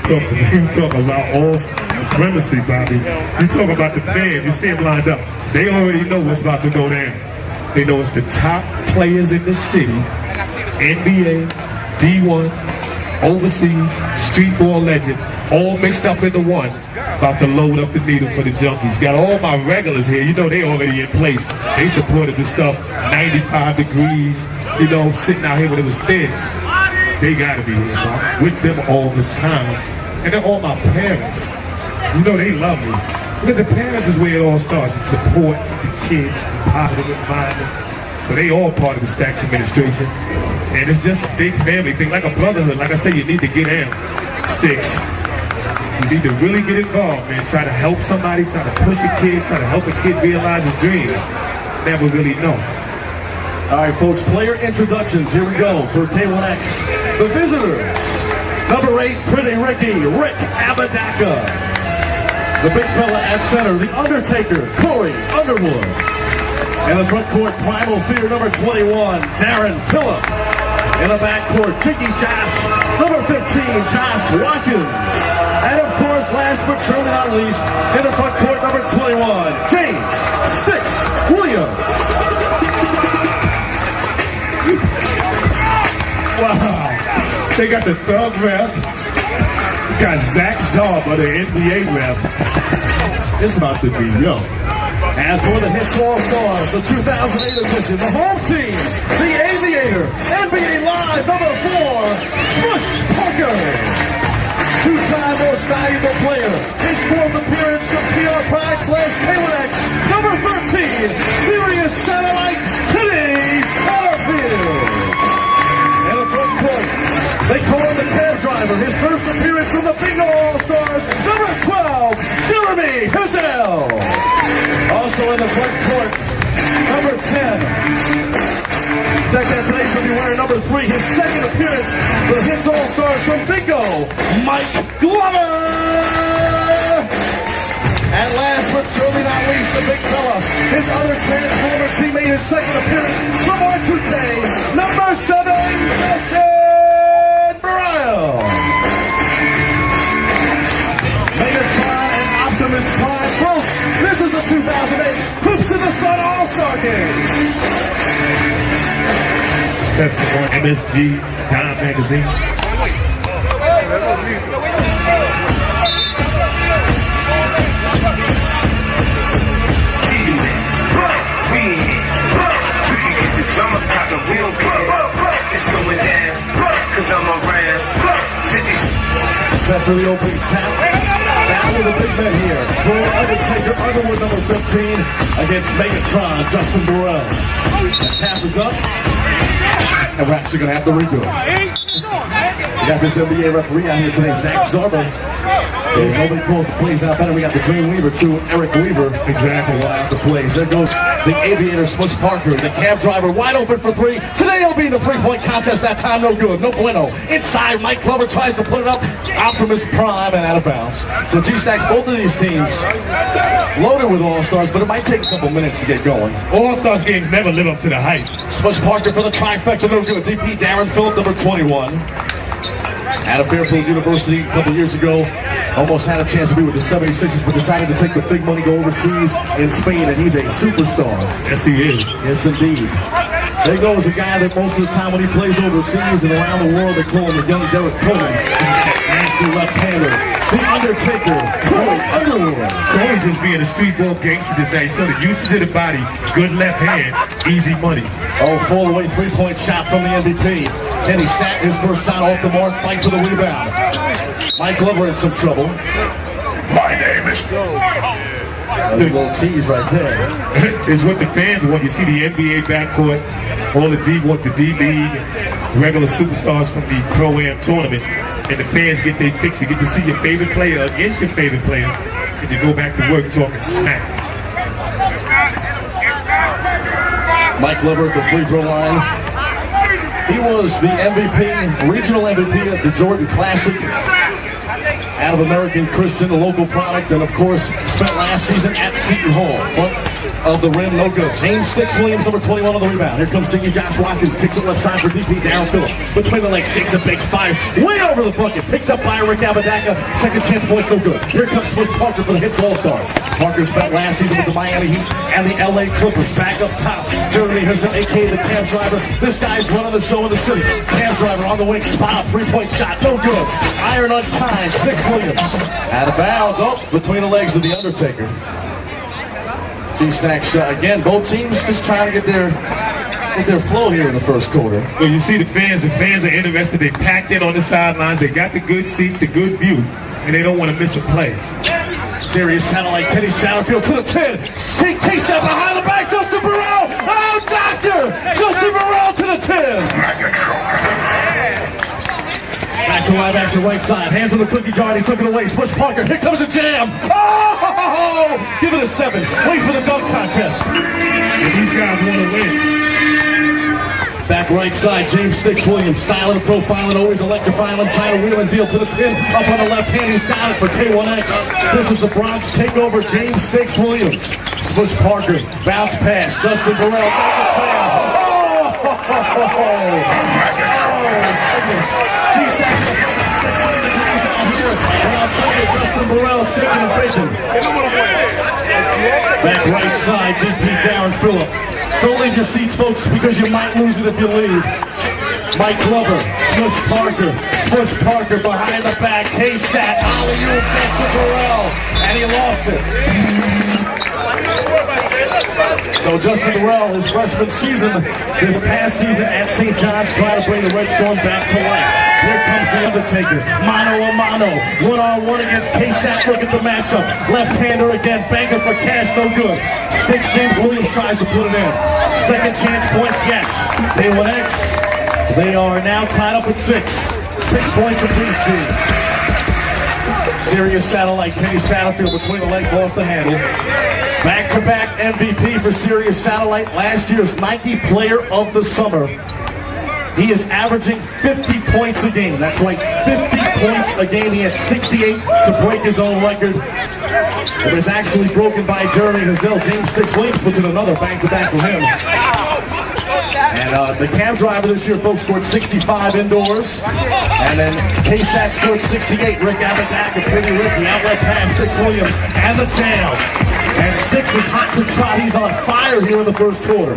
talk about all supremacy, Bobby. You talk about the fans. You see them lined up. They already know what's about to go down. They know it's the top players in the city, NBA, D1, overseas, streetball legend, all mixed up into one, about to load up the needle for the junkies. Got all my regulars here. You know they already in place. They supported the stuff 95 degrees, you know, sitting out here when it was thin. They gotta be here, so I'm with them all the time. And then all my parents, you know they love me. But the parents is where it all starts. It's support the kids, the positive environment. So they all part of the Stacks administration. And it's just a big family thing, like a brotherhood. Like I say, you need to get in, Sticks. You need to really get involved, man. Try to help somebody, try to push a kid, try to help a kid realize his dreams. Never really know. All right, folks, player introductions. Here we go for K1X. The visitors. Number 8, Pretty Ricky, Rick Abadaka. The big fella at center, The Undertaker, Corey Underwood. In the front court, Primal Fear, number 21, Darren Phillip. In the back court, Chicky Josh, number 15, Josh Watkins. And of course, last but surely not least, in the front court, number 21, James Sticks Williams. Wow. They got the thug rep. You got Zach Zarba, the NBA rep. It's about to be yo. And for the Hits All-Stars, the 2008 edition, the home team, the Aviator, NBA Live number 4, Smush Parker. Two-time most valuable player. His fourth appearance of PR Pride /K1X, number 13, Sirius Satellite, Kenny Satterfield. And the front court, they call him the cab driver. His first appearance from the Bingo All-Stars, number 12, Jeremy Hazel. Also in the front court, number 10. Second today's going to be wearing number 3. His second appearance for the Hits All-Stars from Bingo, Mike Glover. And last but certainly not least, the big fella. His other Transformer teammate, his second appearance from R2K, number 7, Justin Burrell. Megatron and Optimus Prime. Folks, this is the 2008 Hoops in the Sun All-Star Game. Testimony, MSG, Time Magazine. I'm about the real good. It's going down, cause I'm around. Set for the opening tap. Now with a big bet here. For Undertaker, Underwood number 15 against Megatron, Justin Burrell. The tap is up. And we're actually going to have to redo it. We got this NBA referee out here today, Zach Zarba. Nobody calls the plays out better. We got the Dream Weaver, too, Eric Weaver. Exactly. One out the plays. There goes the Aviator, Smush Parker, the cab driver, wide open for 3. Today he'll be in the three-point contest. That time, no good. No bueno. Inside, Mike Glover tries to put it up. Optimus Prime and out of bounds. So G-Stacks, both of these teams loaded with All-Stars, but it might take a couple minutes to get going. All-Stars games never live up to the hype. Smush Parker for the trifecta, no good. DP Darren Phillip, number 21. Out of Fairfield University a couple years ago. Almost had a chance to be with the 76ers, but decided to take the big money, go overseas in Spain, and he's a superstar. Yes, he is. Yes, indeed. There goes a guy that most of the time when he plays overseas and around the world, they call him the young Derek Coleman. Nasty left-hander. The Undertaker, Corey Underwood. Corey just being a streetball gangster this day. So the usage of the body, good left hand, easy money. Oh, fall away three-point shot from the MVP. Kenny Sat his first shot off the mark, fight for the rebound. Mike Glover in some trouble. My name is... That's a little tease right there. It's what the fans want. You see the NBA backcourt, all the D-League, regular superstars from the Pro-Am tournaments, and the fans get their fix. You get to see your favorite player against your favorite player, and you go back to work talking smack. Mike Glover at the free throw line. He was the MVP, regional MVP at the Jordan Classic. Out of American Christian, the local product, and of course, spent last season at Seton Hall. But of the rim, no good. James Sticks Williams, number 21 on the rebound. Here comes Jiggy Josh Watkins, kicks it left side for DP, Darren Phillip. Between the legs, takes a big fire, way over the bucket. Picked up by Rick Abadaka. Second chance points, no good. Here comes Smush Parker for the Hits All-Stars. Parker spent last season with the Miami Heat and the LA Clippers. Back up top, Jeremy Hissam, a.k.a. the Cam Driver. This guy's running the show in the city. Cam Driver on the wing, spot, three-point shot, no good. Iron unkind, Sticks Williams. Out of bounds, between the legs of the Undertaker. G-Stacks, again, both teams just trying to get their flow here in the first quarter. Well, you see the fans are interested. They packed in on the sidelines. They got the good seats, the good view, and they don't want to miss a play. Sirius satellite, Kenny Satterfield to the 10. Takes that behind the back, Justin Burrell. Oh, doctor! Justin Burrell to the 10. Back to live action right side. Hands on the cookie jar, and he took it away. Smush Parker, here comes a jam. Oh! Give it a 7. Wait for the dunk contest. And these guys want to win. Back right side, James Sticks Williams, styling and profiling, always electrifying him, trying to wheel and deal to the 10. Up on the left hand, he's got it for K1X. This is the Bronx takeover, James Sticks Williams. Smush Parker, bounce pass, Justin Burrell, back to jam. Justin Burrell shaking and bacon. Back right side, DP Darren Phillip. Don't leave your seats, folks, because you might lose it if you leave. Mike Glover, Smush Parker behind the back. K-Sat, alley-oop, Justin Burrell, and he lost it. So Justin Burrell, his freshman season, this past season at St. John's, trying to bring the Red Storm back to life. Here comes the Undertaker, mano a mano, one-on-one against K-Sat. Look at the matchup, left-hander again, banker for cash, no good. Sticks, James Williams tries to put it in. Second chance points, yes. K1X, they are now tied up at 6. 6 points apiece, team. Sirius satellite, Kenny Satterfield between the legs, lost the handle. Back-to-back MVP for Sirius Satellite, last year's Nike Player of the Summer. He is averaging 50 points a game. That's right, 50 points a game. He had 68 to break his own record. It was actually broken by Jeremy Hazel. James Sticks Williams puts in another back-to-back for him. And the Cam Driver this year, folks, scored 65 indoors. And then K-Sat scored 68. Rick Abadaka, Pretty Rick, the outlet pass, Sticks Williams, and the jam. And Sticks is hot to trot. He's on fire here in the first quarter.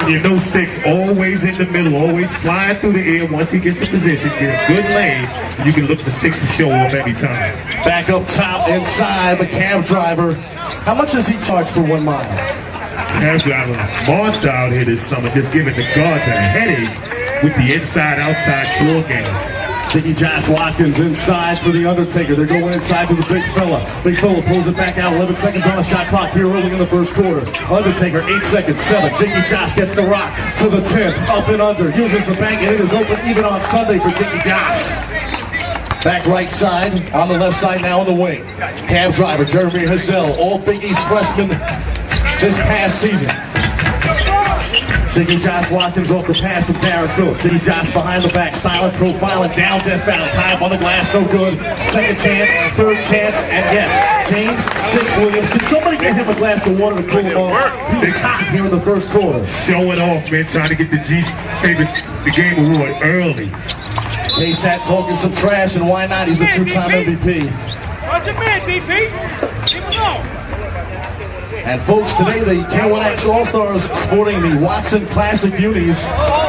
You know Sticks always in the middle, always flying through the air. Once he gets the position, get a good lane, you can look for Sticks to show up every time. Back up top, inside, the Cam Driver. How much does he charge for 1 mile? Cam Driver, monster out here this summer, just giving the guards a headache with the inside-outside floor game. Jiggy Josh Watkins inside for the Undertaker. They're going inside to the big fella. Big fella pulls it back out. 11 seconds on the shot clock here early in the first quarter. Undertaker, 8 seconds, 7. Jiggy Josh gets the rock to the 10. Up and under. Uses the bank, and it is open even on Sunday for Jiggy Josh. Back right side, on the left side now on the wing. Cam Driver, Jeremy Hazel, all Big East freshmen this past season. Jiggy Josh Watkins off the pass from Darren Phillip. Jiggy Josh behind the back, styling, profiling, down, death foul, high up on the glass, no good. Second chance, third chance, and yes, James Sticks Williams. Can somebody get him a glass of water to cool him off? He's hot here in the first quarter. Showing off, man, trying to get the the game award early. K-Sat talking some trash, and why not? He's a 2-time MVP. Watch your man, DP. Keep it going. And folks, today the K1X All-Stars sporting the Watson Classic unis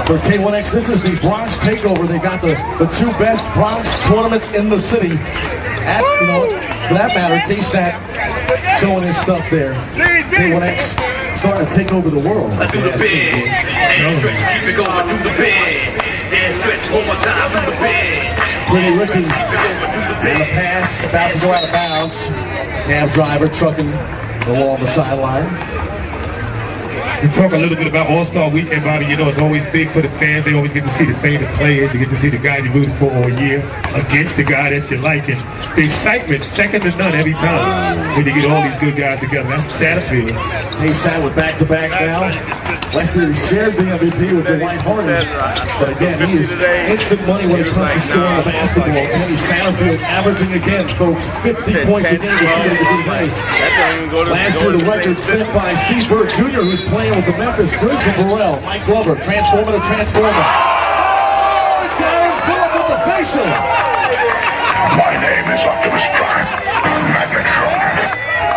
for K1X. This is the Bronx takeover. They got the 2 best Bronx tournaments in the city. At, for that matter, K-Sat showing his stuff there. K1X starting to take over the world. Do the big, and stretch, keep it going, do the big, and stretch one more time, do the big. Pretty Ricky, and the pass about to go out of bounds. Cam Driver trucking along the sideline. We talk a little bit about All-Star Weekend, Bobby. You know, it's always big for the fans. They always get to see the favorite players. You get to see the guy you rooted for all year against the guy that you like. And the excitement, second to none every time when you get all these good guys together. That's Satterfield. K-Sat with back-to-back now. Last year he shared the MVP with Dwight Hardy. But again, he is instant money when it comes to scoring the basketball. Kenny Satterfield averaging again, folks, 50 points a game to see it today. Last year the record set by Steve Burke Jr., who's playing with the Memphis Grizzlies. Burrell, Mike Glover, transformer. Darren Phillip with the facial. My name is Optimus Prime.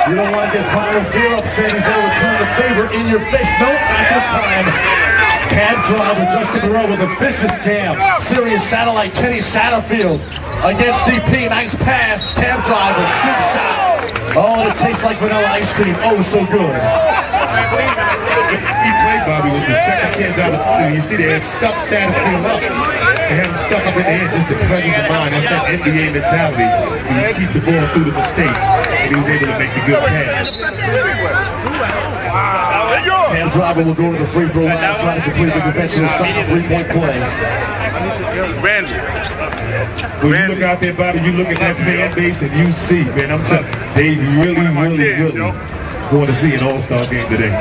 You don't want to get final fear up, saying he's going to return the favor in your face. Nope, not this time. Cab driver Justin Burrell with a vicious jam. Sirius satellite Kenny Satterfield against DP. Nice pass. Cab driver, scoop shot. Oh, and it tastes like vanilla ice cream. Oh, so good. He played Bobby with the second chance opportunity. You see they had stuck Satterfield up. They had him stuck up in the air, just the presence of mind. That's that NBA mentality. You keep the ball through the mistake, and he was able to make the good pass. Cam driver will go to the free throw line, trying to complete the conventional style three-point play. When you look out there, Bobby, you look at that fan base and you see, man, I'm telling you, they really want to see an all-star game today.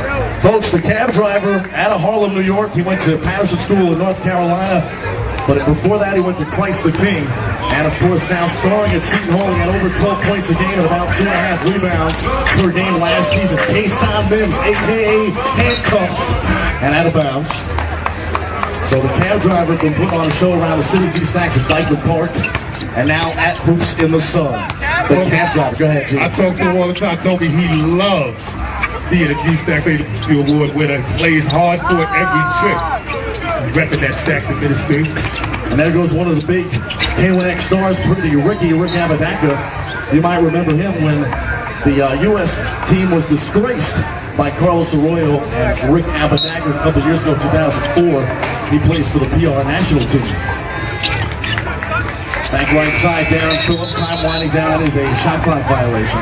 Folks, the cab driver out of Harlem, New York. He went to Patterson School in North Carolina. But before that, he went to Christ the King. And, of course, now starring at Seton Hall, he had over 12 points a game and about 2.5 rebounds per game last season. Kason Mims, a.k.a. Handcuffs, and out of bounds. So the cab driver been putting on a show around the city, G-Stacks at Dykeman Park, and now at Hoops in the Sun. The cab driver, go ahead, G. I talk to him all the time, told me he loves being a G-Stack Award winner. He plays hard for it every trip. Repping that Stacks administration. And there goes one of the big K1X stars, Rick Abadaka. You might remember him when the U.S. team was disgraced by Carlos Arroyo and Rick Abadaka a couple years ago, 2004. He plays for the PR national team. Back right side, Darren Phillip. Time winding down is a shot clock violation.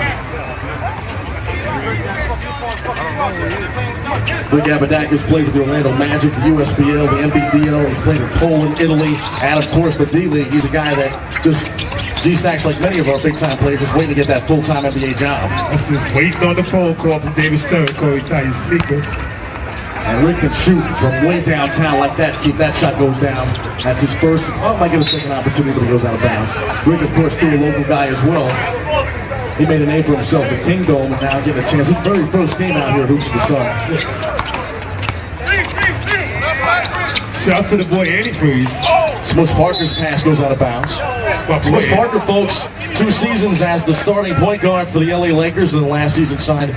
Rick Abadaka's played with the Orlando Magic, the USBL, the NBDL. He's played in Poland, Italy, and of course the D-League. He's a guy that just G-Stacks, like many of our big-time players, just waiting to get that full-time NBA job. That's just waiting on the phone call from David Stern, Corey tie your sneakers. And Rick can shoot from way downtown like that. See if that shot goes down. That's his first. Oh, might get a second opportunity, but he goes out of bounds. Rick, of course, still a local guy as well. He made a name for himself at Kingdome, and now getting a chance. His very first game out here at Hoops in the Sun. Shout out to the boy Antifreeze. Smush Parker's pass goes out of bounds. Smush Parker, folks, 2 seasons as the starting point guard for the LA Lakers, and the last season signed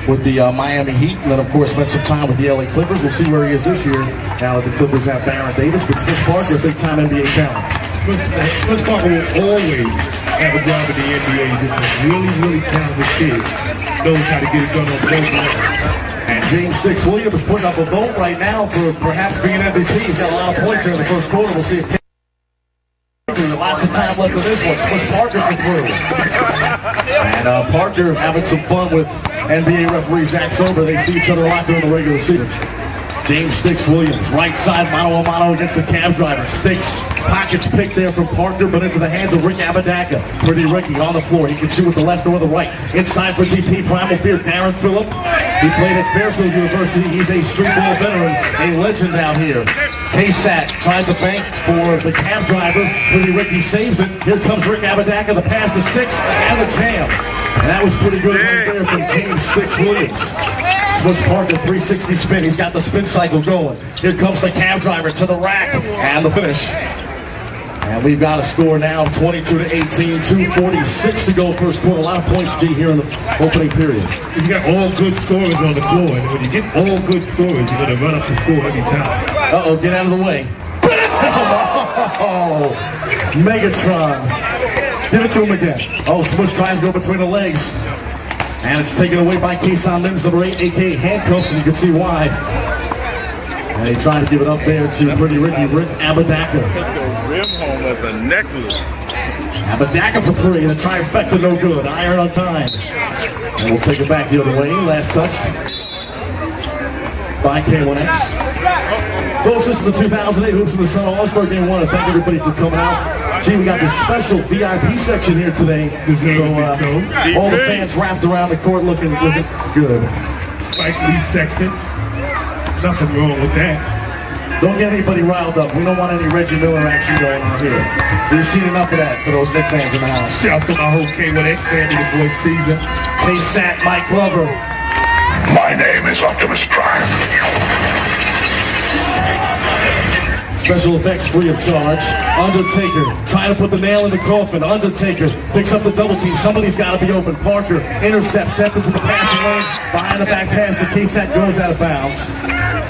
with the Miami Heat, and then of course spent some time with the LA Clippers. We'll see where he is this year now that the Clippers have Baron Davis, but Smush Parker, a big-time NBA talent. Smush Parker will always have a job in the NBA. He's just a really talented kid. Knows how to get it done on both levels. And James Sticks Williams putting up a vote right now for perhaps being MVP. He's got a lot of points here in the first quarter. We'll see if lots of time left in this one. Smush Parker for through. And Parker having some fun with NBA referee Zach Sober. They see each other a lot during the regular season. James Sticks Williams, right side, mano-a-mano against the cab driver. Sticks, pockets picked there from Parker, but into the hands of Rick Abadaka. Pretty Ricky on the floor. He can shoot with the left or the right. Inside for DP, Primal Fear, Darren Phillip. He played at Fairfield University. He's a streetball veteran, a legend out here. K-Sat tried the bank for the cab driver. Pretty Ricky saves it. Here comes Rick Abadaka, the pass to Sticks, and the jam. And that was pretty good right there from James Sticks Williams. Smush Parker, 360 spin. He's got the spin cycle going. Here comes the cab driver to the rack. And the finish. And we've got a score now, 22-18, 2:46 to go first quarter. A lot of points, G, here in the opening period. You got all good scorers on the floor, and when you get all good scorers, you're going to run up the score every time. Uh-oh, get out of the way. Oh, Megatron. Give it to him again. Oh, Smush tries to go between the legs. And it's taken away by Kason Mims, number 8, a.k.a. Handcuffs, and you can see why. And they try to give it up there to Pretty Ricky, Rick Abadaka. Rim home as a necklace. Abadaka for 3, and the trifecta no good. Iron on time. And we'll take it back the other way. Last touch by K1X. Folks, this is the 2008 Hoops in the Sun All-Star Game 1. And thank everybody for coming out. Gee, we got this special VIP section here today. So all the fans wrapped around the court looking good. Spike Lee section. Nothing wrong with that. Don't get anybody riled up. We don't want any Reggie Miller action going on here. We've seen enough of that for those Knicks fans in the house. Shout out to my whole K1X family, the boy Caesar. Kenny Sat, Mike Glover. My name is Optimus Prime. Special effects free of charge. Undertaker trying to put the nail in the coffin. Undertaker picks up the double team. Somebody's got to be open. Parker intercepts, steps into the passing lane. Behind the back pass, the K-Sat goes out of bounds.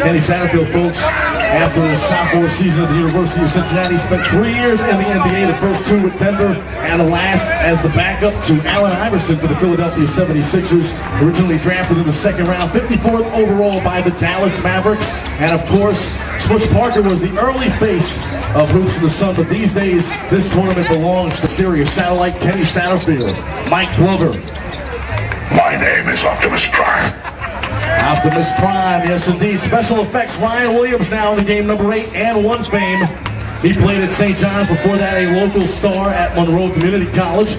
Kenny Satterfield, folks, after his sophomore season at the University of Cincinnati, spent 3 years in the NBA, the first 2 with Denver, and the last as the backup to Allen Iverson for the Philadelphia 76ers, originally drafted in the second round, 54th overall by the Dallas Mavericks. And of course, Smush Parker was the early face of Hoops in the Sun, but these days, this tournament belongs to Sirius Satellite Kenny Satterfield, Mike Glover. My name is Optimus Prime. Optimus Prime, yes indeed. Special effects, Ryan Williams now in the game number 8 and 1 fame. He played at St. John's, before that a local star at Monroe Community College.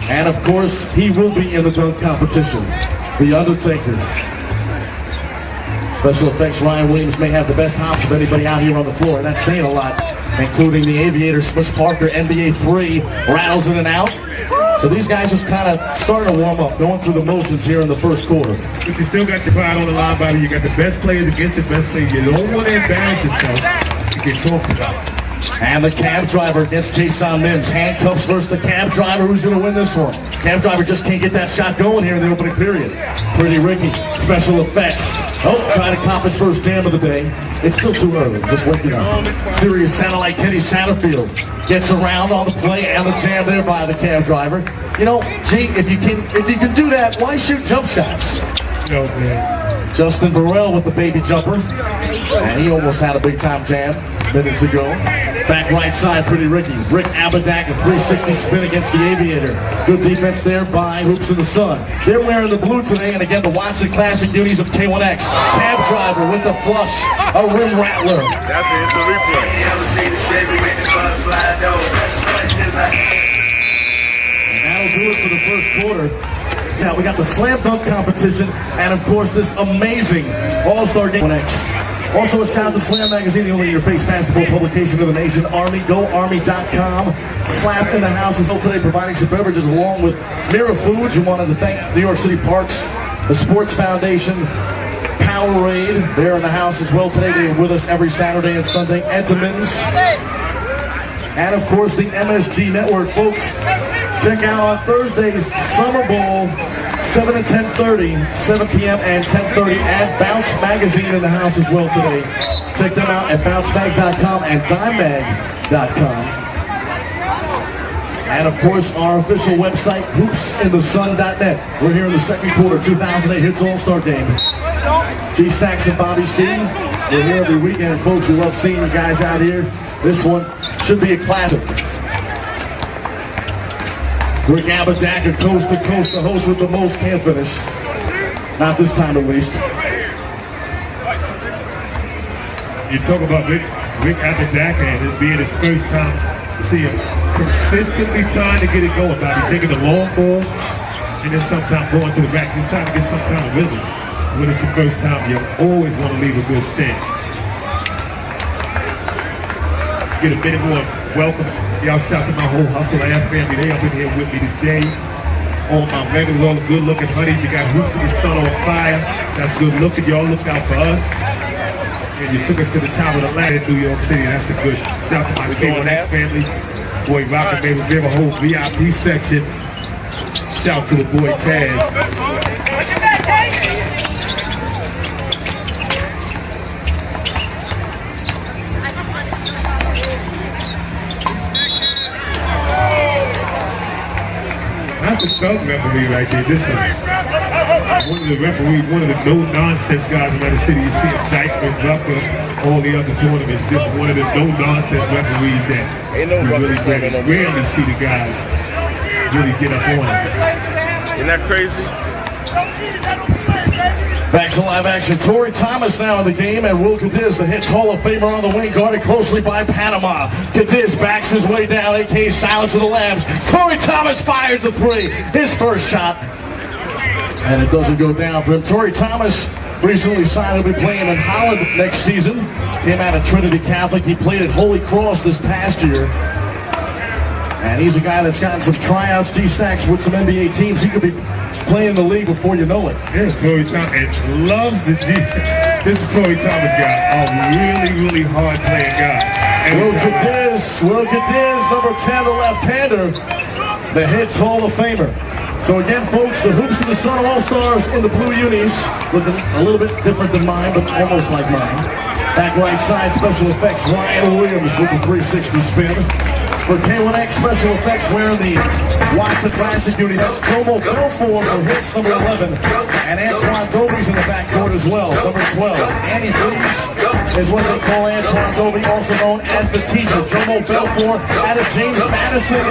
And of course, he will be in the dunk competition. The Undertaker. Special effects, Ryan Williams may have the best hops of anybody out here on the floor, and that's saying a lot, including the Aviator, Smush Parker, NBA 3, rattles in and out. So these guys just kind of starting to warm up, going through the motions here in the first quarter. But you still got your pride on the line, buddy. You got the best players against the best players. You don't want to embarrass yourself. You get talked about. And the cab driver against Jason Mims. Handcuffs versus the cab driver. Who's going to win this one? Cab driver just can't get that shot going here in the opening period. Pretty Ricky. Special effects. Oh, trying to cop his first jam of the day. It's still too early. Just waking up. Sirius Satellite Kenny Satterfield gets around on the play and the jam there by the cab driver. You know, gee, if you can do that, why shoot jump shots? No, man. Justin Burrell with the baby jumper. And he almost had a big time jam minutes ago. Back right side, Pretty Ricky. Rick Abadak, a 360 spin against the Aviator. Good defense there by Hoops in the Sun. They're wearing the blue today, and again, the Watson Classic beauties of K1X. Cab driver with the flush, a rim rattler. That's the instant replay. And that'll do it for the first quarter. Now we got the slam dunk competition, and of course this amazing All-Star game. Also a shout out to Slam Magazine, the only in-your-face basketball publication of the nation. Army, GoArmy.com. Slap in the house is today providing some beverages along with Mira Foods. We wanted to thank New York City Parks, the Sports Foundation, Powerade. They're in the house as well today. They're with us every Saturday and Sunday. Entenmann's. And of course the MSG Network, folks. Check out on Thursdays, Summer Bowl, 7 and 10:30, 7 p.m. and 10:30, and Bounce Magazine in the house as well today. Check them out at bouncemag.com and dimemag.com. And of course, our official website, hoopsinthesun.net. We're here in the second quarter, 2008 Hits All-Star Game. G-Stacks and Bobby C. We're here every weekend, and folks, we love seeing you guys out here. This one should be a classic. Rick Abadak, coast to coast, the host with the most, can't finish. Not this time, at least. You talk about Rick Abadak and it being his first time to see him consistently trying to get it going. Now he's taking the long ball and then sometimes going to the back. He's trying to get some kind of rhythm. When it's the first time, you always want to leave a good stand. Get a minute more welcome. Y'all shout to my whole Hustle Ass family. They up in here with me today. All my regulars, all the good looking honeys. You got Hoops in the Sun on fire. That's good looking. Y'all look out for us. And you took us to the top of the ladder in New York City. That's a good shout to my K1X family. Boy, Rocket Baby, we have a whole VIP section. Shout to the boy Taz. That's the thug referee right there. This is one of the referees, one of the no-nonsense guys in the city. You see him, Dykeman, Rucker, all the other tournaments. Just one of the no-nonsense referees that we rarely see the guys really get up on it. Isn't that crazy? Back to live action. Torrey Thomas now in the game, and Will Cadiz, the Hits Hall of Famer on the wing, guarded closely by Panama. Cadiz backs his way down, a.k.a. Silence of the Lambs. Torrey Thomas fires a three, his first shot, and it doesn't go down for him. Torrey Thomas Recently signed to be playing in Holland next season. Came out of Trinity Catholic. He played at Holy Cross this past year. And he's a guy that's gotten some tryouts, G-Stacks, with some NBA teams. He could be playing in the league before you know it. Yeah, Torrey Thomas, and loves the G. This is Torrey Thomas guy, a really, really hard-playing guy. Will Cadiz, number 10, the left-hander, the Hits Hall of Famer. So again, folks, the Hoops of the Sun All-Stars in the blue unis, looking a little bit different than mine, but almost like mine. Back right side, special effects, Ryan Williams with the 360 spin. For K1X special effects, wearing the Watson Classic uni, that's Jomo Belfort for Hits number 11. And Antoine Doby's in the backcourt as well, number 12. Annie Fleece is what they call Antoine Doby, also known as the teacher. Jomo Belfort out of James Madison.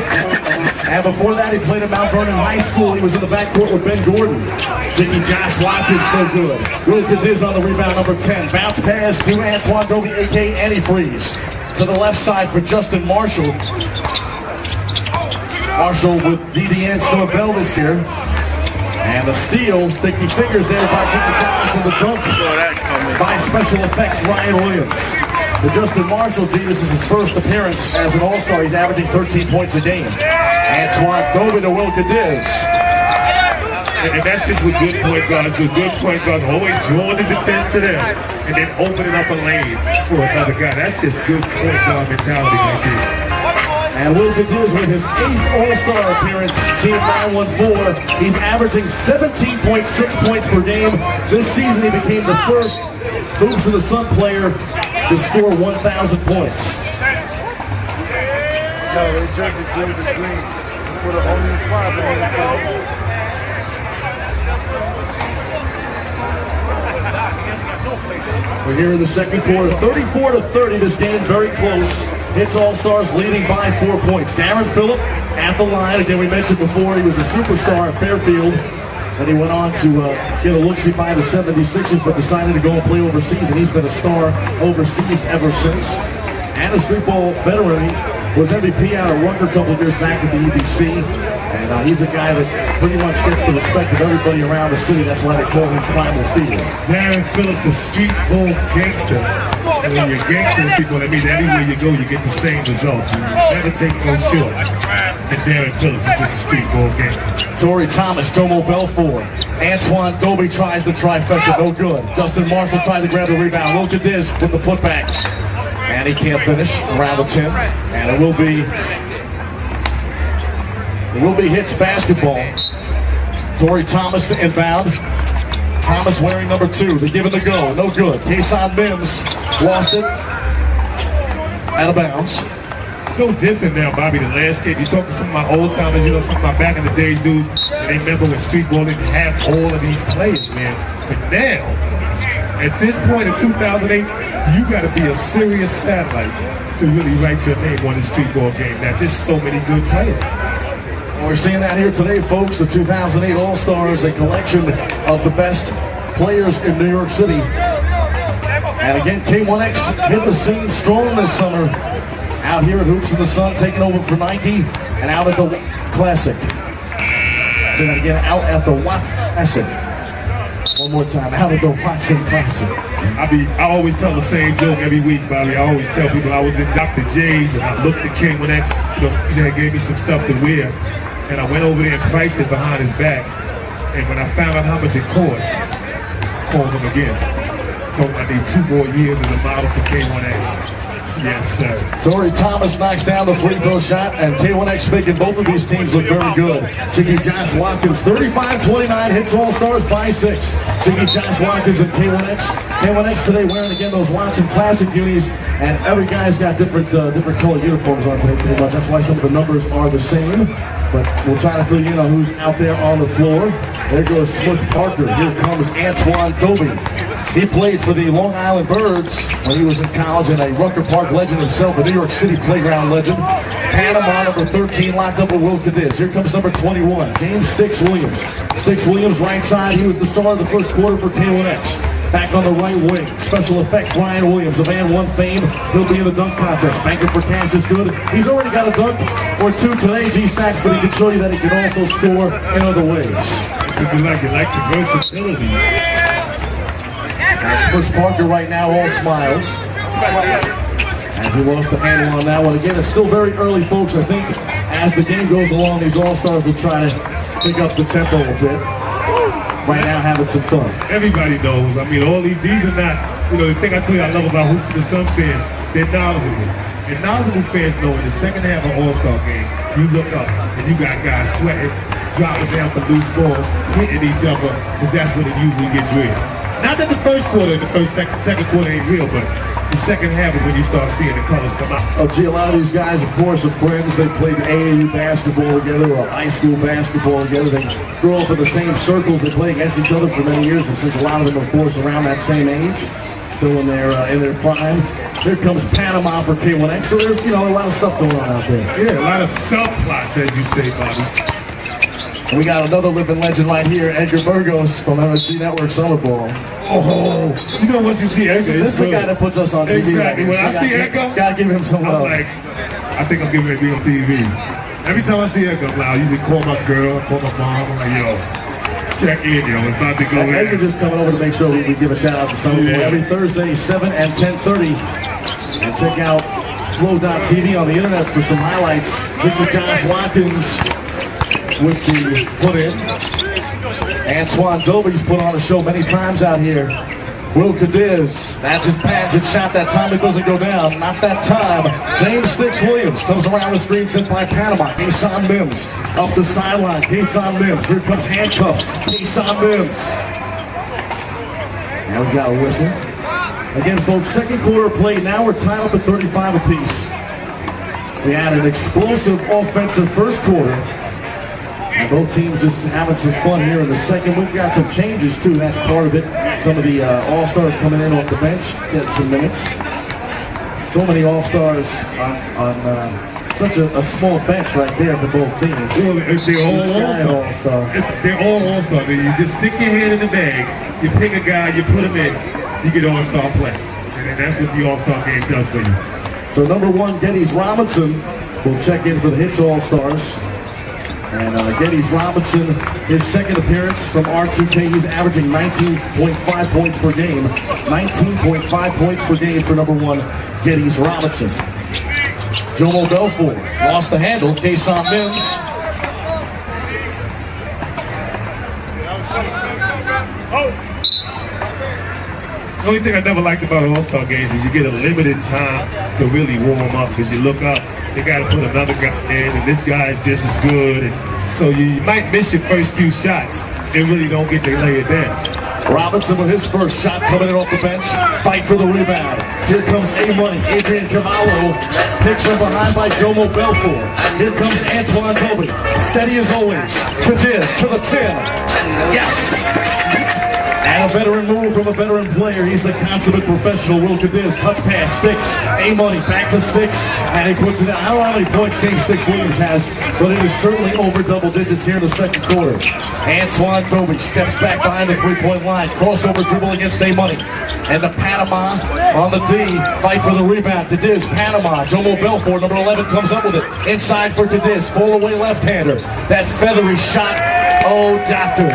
And before that, he played at Mount Vernon High School. He was in the backcourt with Ben Gordon. Jiggy Josh Watkins, no good. Will Cadiz on the rebound, number 10. Bounce pass to Antoine Doby, a.k.a. Annie Fleece. To the left side for Justin Marshall. Marshall with DDN short bell this year. And the steal, sticky fingers there by Jimmy Josh from the dunk by special effects Ryan Williams. For Justin Marshall, this is his first appearance as an All-Star. He's averaging 13 points a game. Antoine Doby to Will Cadiz. And that's just what good point guards do. Good point guards always draw the defense to them and then opening up a lane for another guy. That's just good point guard mentality right there. And Will Cadiz with his 8th All-Star appearance, Team 914. He's averaging 17.6 points per game. This season he became the first Hoops of the Sun player to score 1,000 points. No, they just did the green for the only 5. We're here in the second quarter, 34-30. This game very close. Hits All-Stars leading by 4 points. Darren Phillip at the line. Again, we mentioned before he was a superstar at Fairfield. Then he went on to get a look-see by the 76ers, but decided to go and play overseas, and he's been a star overseas ever since. And a streetball veteran. He was MVP out of Rucker a couple of years back at the EBC. And he's a guy that pretty much gets the respect of everybody around the city. That's why they call him Primal Fear. Darren Phillips is streetball gangster. And when you're gangster people, that means everywhere you go, you get the same results. You never take no shorts. And Darren Phillips is just a streetball gangster. Torrey Thomas, Jomo Belfort. Antoine Doby tries the trifecta, no good. Justin Marshall tried to grab the rebound. Will Cadiz with the putback. And he can't finish around the 10. And it will be Hits basketball. Torrey Thomas to inbound. Thomas wearing number 2. They give it the go. No good. Kason Mims lost it. Out of bounds. So different now, Bobby, the landscape. You talk to some of my old timers, you know, some of my back in the days dudes, and they remember when streetball didn't have all of these players, man. But now, at this point in 2008, you got to be a serious satellite to really write your name on this streetball game. Now, there's so many good players. We're seeing that here today, folks. The 2008 All-Stars, a collection of the best players in New York City. And again, K1X hit the scene strong this summer. Out here at Hoops of the Sun, taking over for Nike, and out at the Classic. Say that again, out at the Watson Classic. One more time, out at the Watson Classic. I always tell the same joke every week, Bobby. I always tell people I was in Dr. J's and I looked at K1X, you know, he gave me some stuff to wear. And I went over there and priced it behind his back. And when I found out how much it cost, I called him again. Told him I need 2 more years as a model for K1X. Yes, sir. Torrey Thomas knocks down the free throw shot, and K1X making both of these teams look very good. Jiggy Josh Watkins, 35-29, hits All-Stars by 6. Jiggy Josh Watkins and K1X. K1X today wearing, again, those Watson Classic unis, and every guy's got different color uniforms on today, pretty much. That's why some of the numbers are the same. But we'll try to fill you in on who's out there on the floor. There goes Smush Parker. Here comes Antoine Doby. He played for the Long Island Birds when he was in college, and a Rucker Park legend himself, a New York City playground legend. Panama, number 13, locked up with Will Cadiz. Here comes number 21, James Sticks Williams. Sticks Williams, right side. He was the star of the first quarter for K1X. Back on the right wing, special effects, Ryan Williams, of Van One fame. He'll be in the dunk contest. Banker for cash is good. He's already got a dunk or 2 today, G-Stacks, but he can show you that he can also score in other ways. You like the versatility. Smush Parker right now all smiles as he lost the handle on that one. Again, it's still very early, folks. I think as the game goes along, these All-Stars will try to pick up the tempo a bit. Right now, having some fun. Everybody knows. I mean, all these are not, the thing I tell you I love about Hoops for the Sun fans, they're knowledgeable. And knowledgeable fans know in the second half of All-Star game, you look up and you got guys sweating, dropping down for loose balls, hitting each other, because that's when it usually gets real. Not that the first quarter and the second quarter ain't real, but the second half is when you start seeing the colors come out. Oh, gee, a lot of these guys, of course, are friends. They played AAU basketball together or high school basketball together. They grew up in the same circles. They play against each other for many years, and since a lot of them, of course, around that same age, still in their prime. Here comes Panama for K1X. So there's, a lot of stuff going on out there. Yeah, a lot of subplots, as you say, Bobby. We got another living legend right here, Edgar Burgos from MSG Network Summer Ball. Oh, once you see Edgar, this is the guy that puts us on TV. Exactly. When I see Edgar, gotta give him some love. I think I'm giving it on TV. Every time I see Edgar, I usually call my girl, call my mom. I'm like, yo, check in, it's about to go in. Edgar just coming over to make sure we give a shout out to Summer Ball every Thursday, 7 and 10:30. And check out Flow.tv on the internet for some highlights. Victor Josh Watkins with the put-in. Antoine Doby's put on a show many times out here. Will Cadiz, that's his pageant shot. That time it doesn't go down. Not that time. James Sticks Williams comes around the screen sent by Panama. Kason Mims up the sideline. Kason Mims. Here comes handcuffs. Kason Mims. Now we got a whistle. Again, folks, second quarter play. Now we're tied up at 35 apiece. We had an explosive offensive first quarter. And both teams just having some fun here in the second. We've got some changes, too. That's part of it. Some of the All-Stars coming in off the bench, getting some minutes. So many All-Stars on such a small bench right there for both teams. Well, they're all All-Stars. They're all All-Stars. You just stick your hand in the bag, you pick a guy, you put him in, you get All-Star play. And that's what the All-Star game does for you. So number one, Geddes Robinson will check in for the Hits All-Stars. And Geddes Robinson, his second appearance from R2K, he's averaging 19.5 points per game. 19.5 points per game for number one, Geddes Robinson. Jomo Belfort lost the handle. Kason Mims. The only thing I never liked about All-Star games is you get a limited time to really warm up, because you look up, you got to put another guy in, and this guy is just as good. And so you might miss your first few shots and really don't get to lay it down. Robinson with his first shot coming in off the bench. Fight for the rebound. Here comes A-Money. Adrian Cavallo picks from behind by Jomo Belfort. Here comes Antoine Doby. Steady as always. Cadiz to the 10. Yes! And a veteran move from a veteran player. He's the consummate professional. Will Cadiz, touch pass, Sticks. A-Money back to Sticks. And he puts it down. I don't know how many points James Sticks Williams has, but it is certainly over double digits here in the second quarter. Antoine Doby steps back behind the three-point line. Crossover dribble against A-Money. And the Panama on the D. Fight for the rebound. Cadiz, Panama. Jomo Belfort, number 11, comes up with it. Inside for Cadiz. Fall away left-hander. That feathery shot. Oh, doctor.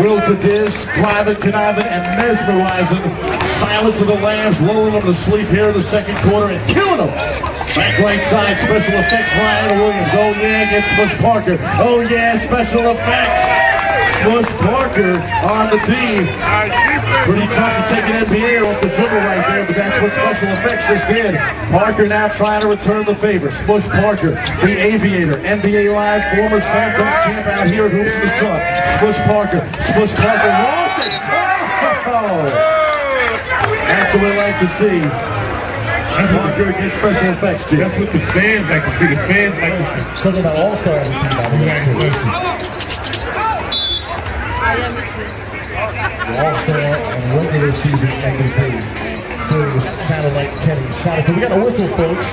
Will Cadiz, driving, conniving, and mesmerizing. Silence of the Lambs, lulling them to sleep here in the second quarter and killing them. Back right side, special effects, Ryan Williams. Oh yeah, gets Smush Parker. Oh yeah, special effects. Smush Parker on the D. Pretty tough to take an NBA off the dribble right there, but that's what special effects just did. Parker now trying to return the favor. Smush Parker, the Aviator, NBA Live, former slam dunk champ out here at Hoops in the Sun. Smush Parker lost it. Oh! That's what we like to see. Parker against special effects, Jim. That's what the fans like to see. The fans like to see. Talking about All-Star the All-Star and regular season MVP. Series Satellite Kenny Satterfield. We got a whistle, folks.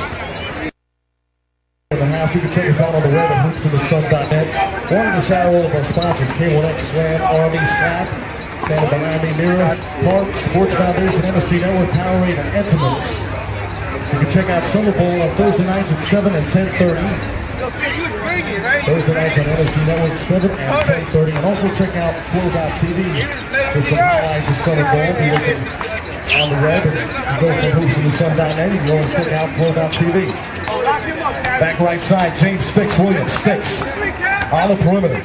In the house, you can check us out on the web at hoopsinthesun.net. Wanted to shout out all of our sponsors: K1X, Slam, Army, Slap, standing behind me, Mira, Park, Sports Foundation, MSG Network, Powerade, and Intimates. You can check out Summer Bowl on Thursday nights at 7 and 10:30. Thursday nights on MSG Network, 7 and 10:30. And also check out Flow.tv for some highlights of Summer Bowl. on the web. And you go from hoopsandthesun.net. You can go and check out Flow.tv. Back right side, James Sticks Williams. Sticks on the perimeter.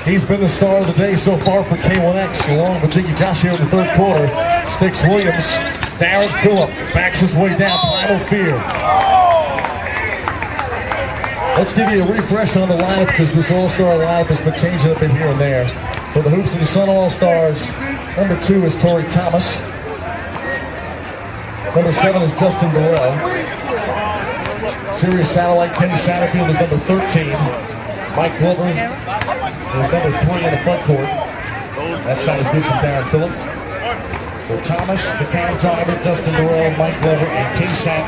He's been the star of the day so far for K1X, along with Jiggy Josh here in the third quarter. Sticks Williams, Darren Phillip backs his way down, Primal Fear. Let's give you a refresh on the lineup because this All-Star lineup has been changing a bit here and there. For the Hoops and the Sun All-Stars, number 2 is Torrey Thomas. Number 7 is Justin Burrell. Sirius Satellite Kenny Satterfield is number 13. Mike Glover is number 3 in the front court. That shot is good from Darren Phillip. So Thomas, the cam driver, Justin Burrell, Mike Glover, and K-Sat.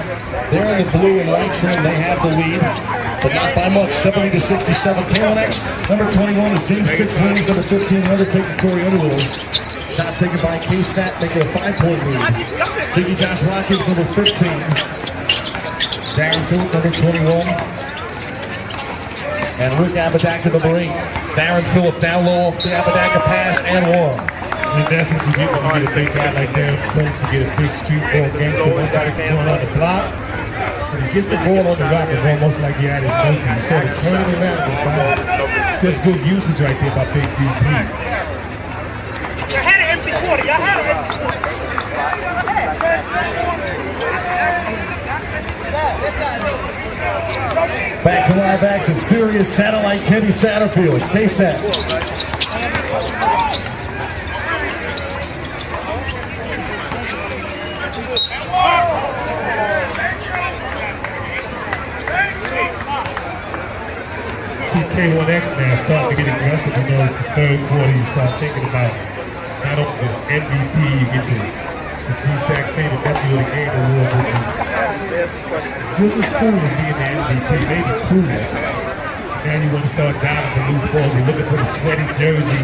They're in the blue and white trim. They have the lead, but not by much. 70-67. K1X. Number 21 is James Sticks Williams. Number 15, the Undertaker, Corey Underwood. Shot taken by K-Sat, making a 5-point lead. Jiggy Josh Watkins, number 15. Darren Phillip, number 21. And Rick Apodaca, number 8. Darren Phillip down low off the Apodaca pass and one. And that's what you get when you get a big guy like Darren Phillip to get a big streetball gangster. One guy can run on the block. When he gets the ball on the rock, it's almost like he had his mercy. Instead of turning him out, it's just good usage right there by Big DP. You had an empty quarter. You had an empty quarter. Back to live action, Sirius Satellite Kenny Satterfield, K-Sat. See K1X now starting to get aggressive in the third quarter. You start thinking about not only the MVP, you get the D-Stack saying the Deputy of the Game Award, which is just as cool as being the MVP, maybe cooler. Now you want to start diving for loose balls. You're looking for the sweaty jersey.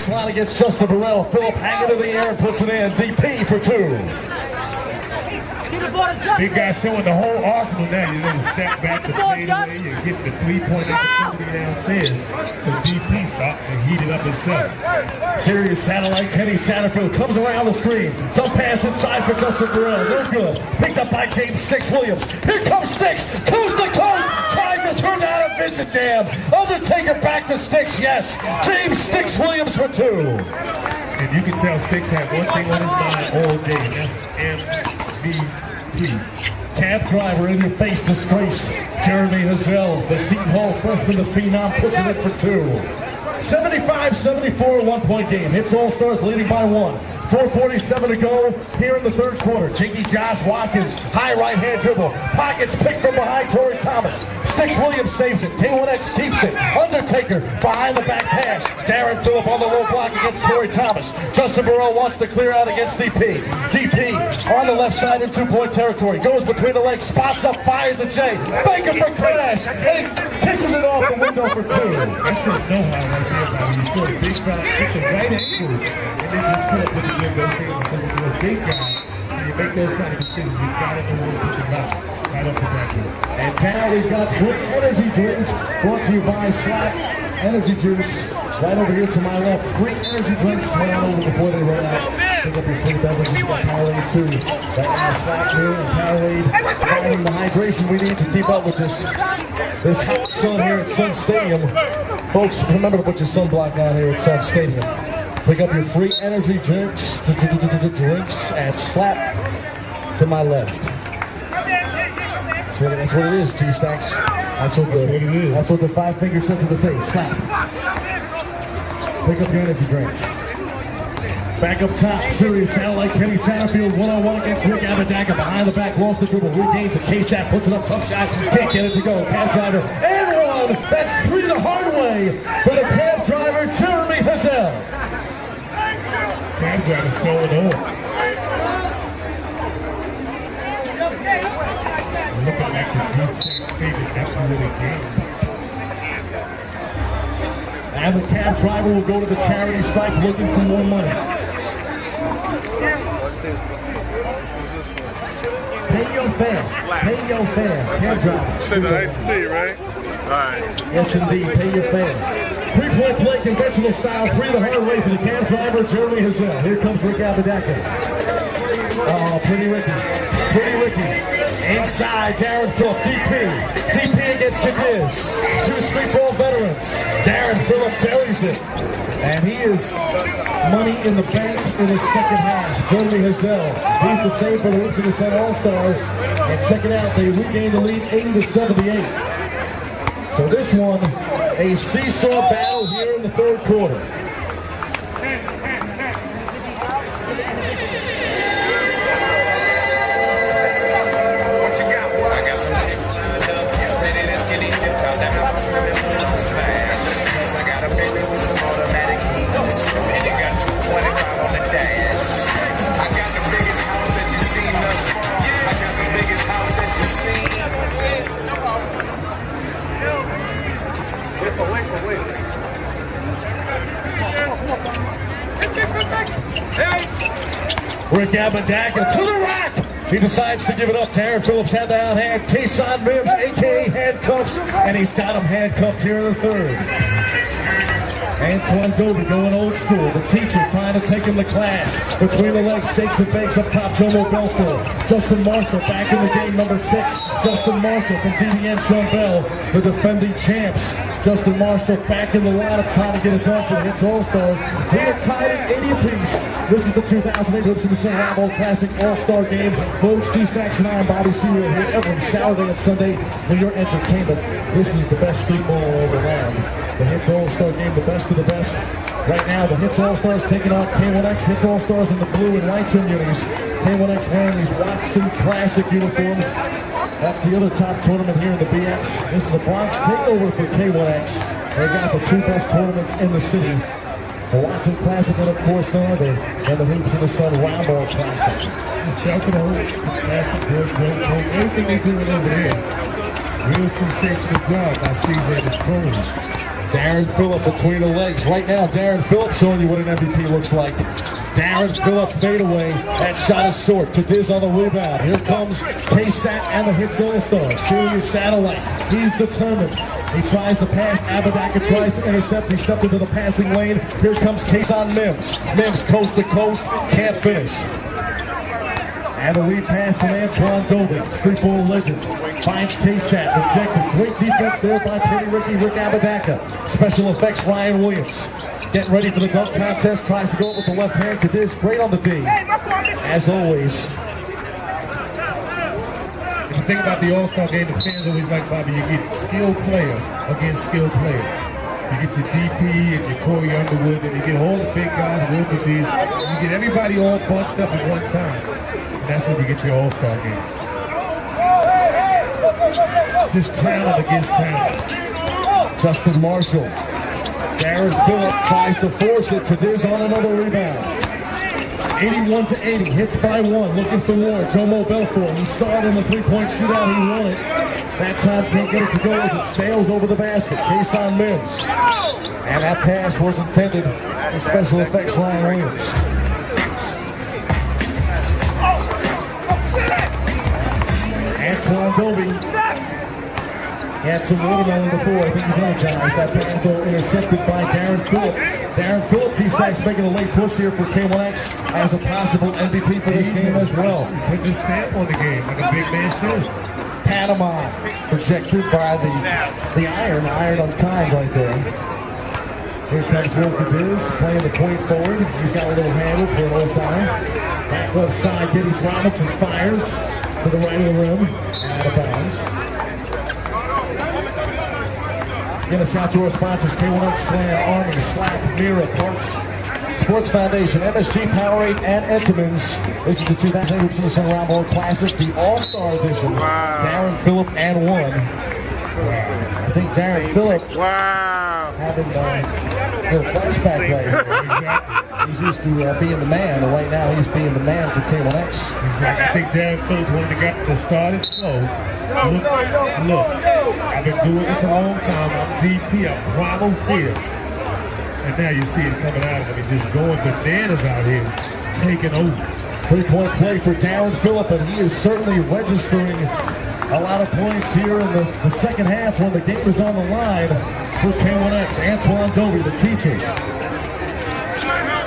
Slide against Justin Burrell. Phillip hanging in the air and puts it in. DP for 2. Big guy showing the whole arsenal now. You're going to step back to fade away. You get the 3-point opportunity downstairs. So DP starting to heat it up himself. Sirius Satellite Kenny Satterfield comes around the screen. Dump pass inside for Justin Burrell. No good. Picked up by James Sticks Williams. Here comes Sticks. Coast to coast. Tries to turn down a vision jam. Undertaker back to Sticks. Yes. James Sticks Williams for 2. And you can tell Sticks had one thing on his mind all day. And that's MVP. Cab driver in your face disgrace. Jeremy Hazel, the Seton Hall freshman, the phenom, puts it in for 2. 75-74, 1-point game. Hits All-Stars leading by 1. 4:47 to go here in the third quarter. Jiggy Josh Watkins, high right-hand dribble. Pockets picked from behind Torrey Thomas. Sticks Williams saves it. K1X keeps it. Undertaker behind the back pass. Darren Phillip on the low block against Torrey Thomas. Justin Burrell wants to clear out against DP. DP on the left side in 2-point territory. Goes between the legs, spots up, fires the J. Baker for crash. And kisses it off the window for 2. That's just know-how right there, Bobby. You score a big foul, hit the right ankle, and then just put up with the window thing. Because if you're a big guy, and you make those kind of decisions, you got to know where to put your mouth. Right up the backboard. And now we've got 3 energy drinks brought to you by Slack Energy Juice. Right over here to my left. 3 energy drinks. Run on over before they run out. Pick up your free beverages. You got Powerade too. Right now, Slack here and Powerade providing the hydration we need to keep up with this hot sun here at Sun Stadium. Folks, remember to put your sunblock on here at Sun Stadium. Pick up your free energy drinks at Slack to my left. That's what it is, G-Stacks. That's what the 5 fingers said to the face. Slap. Pick up your energy drinks. Back up top, Sirius Satellite Kenny Satterfield, 1-on-1 against Rick Apodaca. Behind the back, lost the dribble, regains it. K-Sat puts it up, tough shot, can't get it to go. Cab driver, and 1. That's 3 the hard way for the cab driver, Jeremy Hazel. Cab driver's going on. Looking like the D-Stack's favorite, that's really the game. And the cab driver will go to the charity stripe looking for more money. Pay your fare. Pay your fare. Cab driver. Say the IC, right? All right. Yes, indeed. Pay your fare. 3-point play, conventional style. 3 the hard way for the cab driver, Jeremy Hazel. Here comes Rick Apodaca. Oh, Pretty Ricky. Pretty Ricky. Inside, Darren Phillip. DP against Cadiz. Two streetball veterans. Darren Phillip buries it. And he is money in the bank in his second half. Jeremy Hazel. He's the same for the Hoops in the Sun All-Stars. And check it out, they regained the lead 80-78. So this one, a seesaw battle here in the third quarter. Rick Abadaka to the rack. He decides to give it up. Darren Phillips had the out hand. Kason Mims, a.k.a. handcuffs, and he's got him handcuffed here in the third. Antoine Dobie going old school. The teacher trying to take him to class. Between the legs, shakes and bakes up top. Jomo Belfort. Justin Marshall back in the game, number 6. Justin Marshall from DDN Chambel, the defending champs. Justin Marshall back in the lineup trying to get a dunk and hits All-Stars. We are tied at 80 apiece. This is the 2008 Hoops in the Sun Round Classic All-Star Game. Folks, G-Stacks and I am Bobby C. We're here every Saturday and Sunday for your entertainment. This is the best streetball all around. The Hits All-Star Game, the best of the best. Right now, the Hits All-Stars taking on K1X. Hits All-Stars in the blue and white unis. K1X wearing these Watson Classic uniforms. That's the other top tournament here in the BX. This is the Bronx takeover for K1X. They got the two best tournaments in the city. The Watson Classic, and of course, none other than the Hoops in the Sun Round Ball Classic. Shout out to the Hoops Classic, everything they're doing over there. Real sensational job by CJ and his crew. Darren Phillip between the legs. Right now, Darren Phillip showing you what an MVP looks like. Darren Phillip fadeaway. That shot is short. Cadiz on the rebound. Here comes K-Sat and the Hits All-Stars. Serious satellite. He's determined. He tries to pass. Abadaka tries to intercept. He stepped into the passing lane. Here comes Kason Mims. Mims coast to coast. Can't finish. And a lead pass from Antoine Dobie, streetball legend. Finds K-Sat, rejected. Great defense there by Pretty Ricky, Rick Abadaka. Special effects, Ryan Williams. Getting ready for the dunk contest. Tries to go up with the left hand. Cadiz great on the D. As always. If you think about the All-Star Game, the fans always like, Bobby, you get skilled player against skilled player. You get your DP and your Corey Underwood, and you get all the big guys, Wilbur D's. You get everybody all bunched up at one time. That's when you get your All-Star Game. Just talent against talent. Justin Marshall. Darren Phillip tries to force it. Cadiz on another rebound. 81-80. Hits by one. Looking for more. Jomo Belfort. He started in the three-point shootout. He won it. That time can't get it to go as it sails over the basket. Kason Mims. And that pass was intended for special effects Ryan Williams. Antoine Dobie. He had some watermelon before. I think he's energized. That pass intercepted by Darren Phillip. Darren Phillip, T-Stacks making a late push here for K1X as a possible MVP for this game as well. Put the stamp on the game like a big man should. Panama projected by the iron on time right there. Here comes Will Cadiz playing the point forward. He's got a little handle for an old time. Back left side, Dennis Robinson fires to the right of the rim, out of bounds. Give a shout to our sponsors, K1X, Slam, Army, Slack, Mira, Parks, Sports Foundation, MSG, Powerade, and Entenmann's. This is the 2008 Hoops in the Sun Round Ball Classic, the All-Star Edition. Wow. Darren Phillip and one. I think Darren Phillip having a little flashback right here. He's used to being the man, and right now he's being the man for K1X. Exactly. I think Darren Phillips, when the guy that started slow, look, I've been doing this a long time. I'm DP, I'm primal fear. And now you see it coming out of him. He's just going bananas out here, taking over. Three-point play for Darren Phillip, and he is certainly registering a lot of points here in the second half when the game is on the line for K1X. Antoine Dobie, the teacher.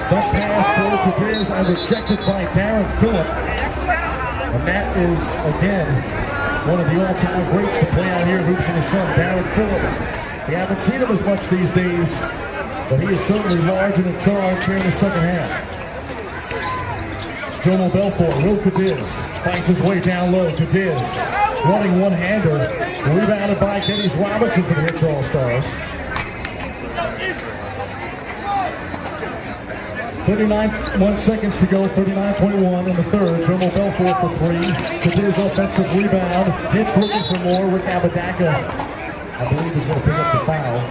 Dunk pass for Cadiz and rejected by Darren Phillip. And that is, again, one of the all-time greats to play out here at Hoops in the Sun, Darren Phillip. We haven't seen him as much these days, but he is certainly large and in charge here in the second half. Jomo Belfort, Will Cadiz finds his way down low. Cadiz running one-hander, rebounded by Dennis Robinson for the Hits All-Stars. 39 seconds to go, 39.1 in the third. Jomo Belfort for three. Cadiz offensive rebound. Hits looking for more. Rick Abadaka, I believe, is going to pick up the foul.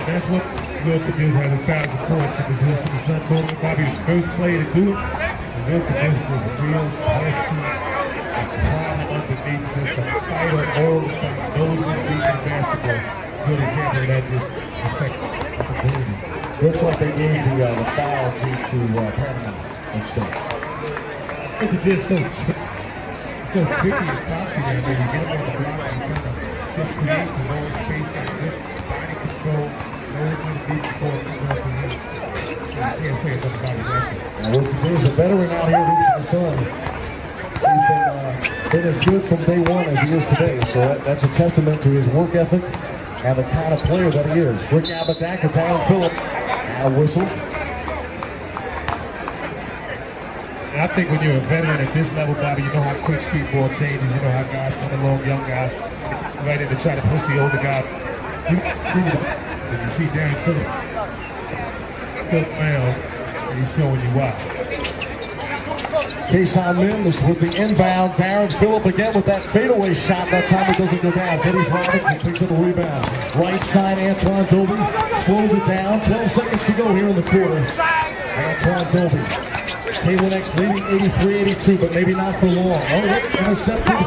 That's what Will Cadiz has 1,000 points in this Hoops in the Sun tournament. Probably the first player to do it. And Will Cadiz was a real pesky, a problem underneath, just a fighter all the time. Knows when to beat in basketball. Good example of that, just the second opportunity. Looks like they gave the foul due to Panama instead. It's just so tricky and boxy there, man. You get him on the block and he kind of just creates his own space, got good body control, knows when to beat the court, I can't say enough about his effort. Now, there's a veteran out here Hoops in the Sun. He's been as good from day one as he is today, so that's a testament to his work ethic and the kind of player that he is. Rick Abadaka, Darren Phillip, a whistle. And I think when you're a veteran at this level, Bobby, you know how quick streetball changes. You know how guys come along, young guys, right in to try to push the older guys. And you see Darren Phillip, good man, and he's showing you why. Kason Mims with the inbound. Darren Phillip again with that fadeaway shot. That time it doesn't go down. Dennis Robinson picks up the rebound. Right side, Antoine Dobie slows it down. 12 seconds to go here in the quarter. Antoine Dobie. K1X leading 83-82, but maybe not for long. Oh, intercepted.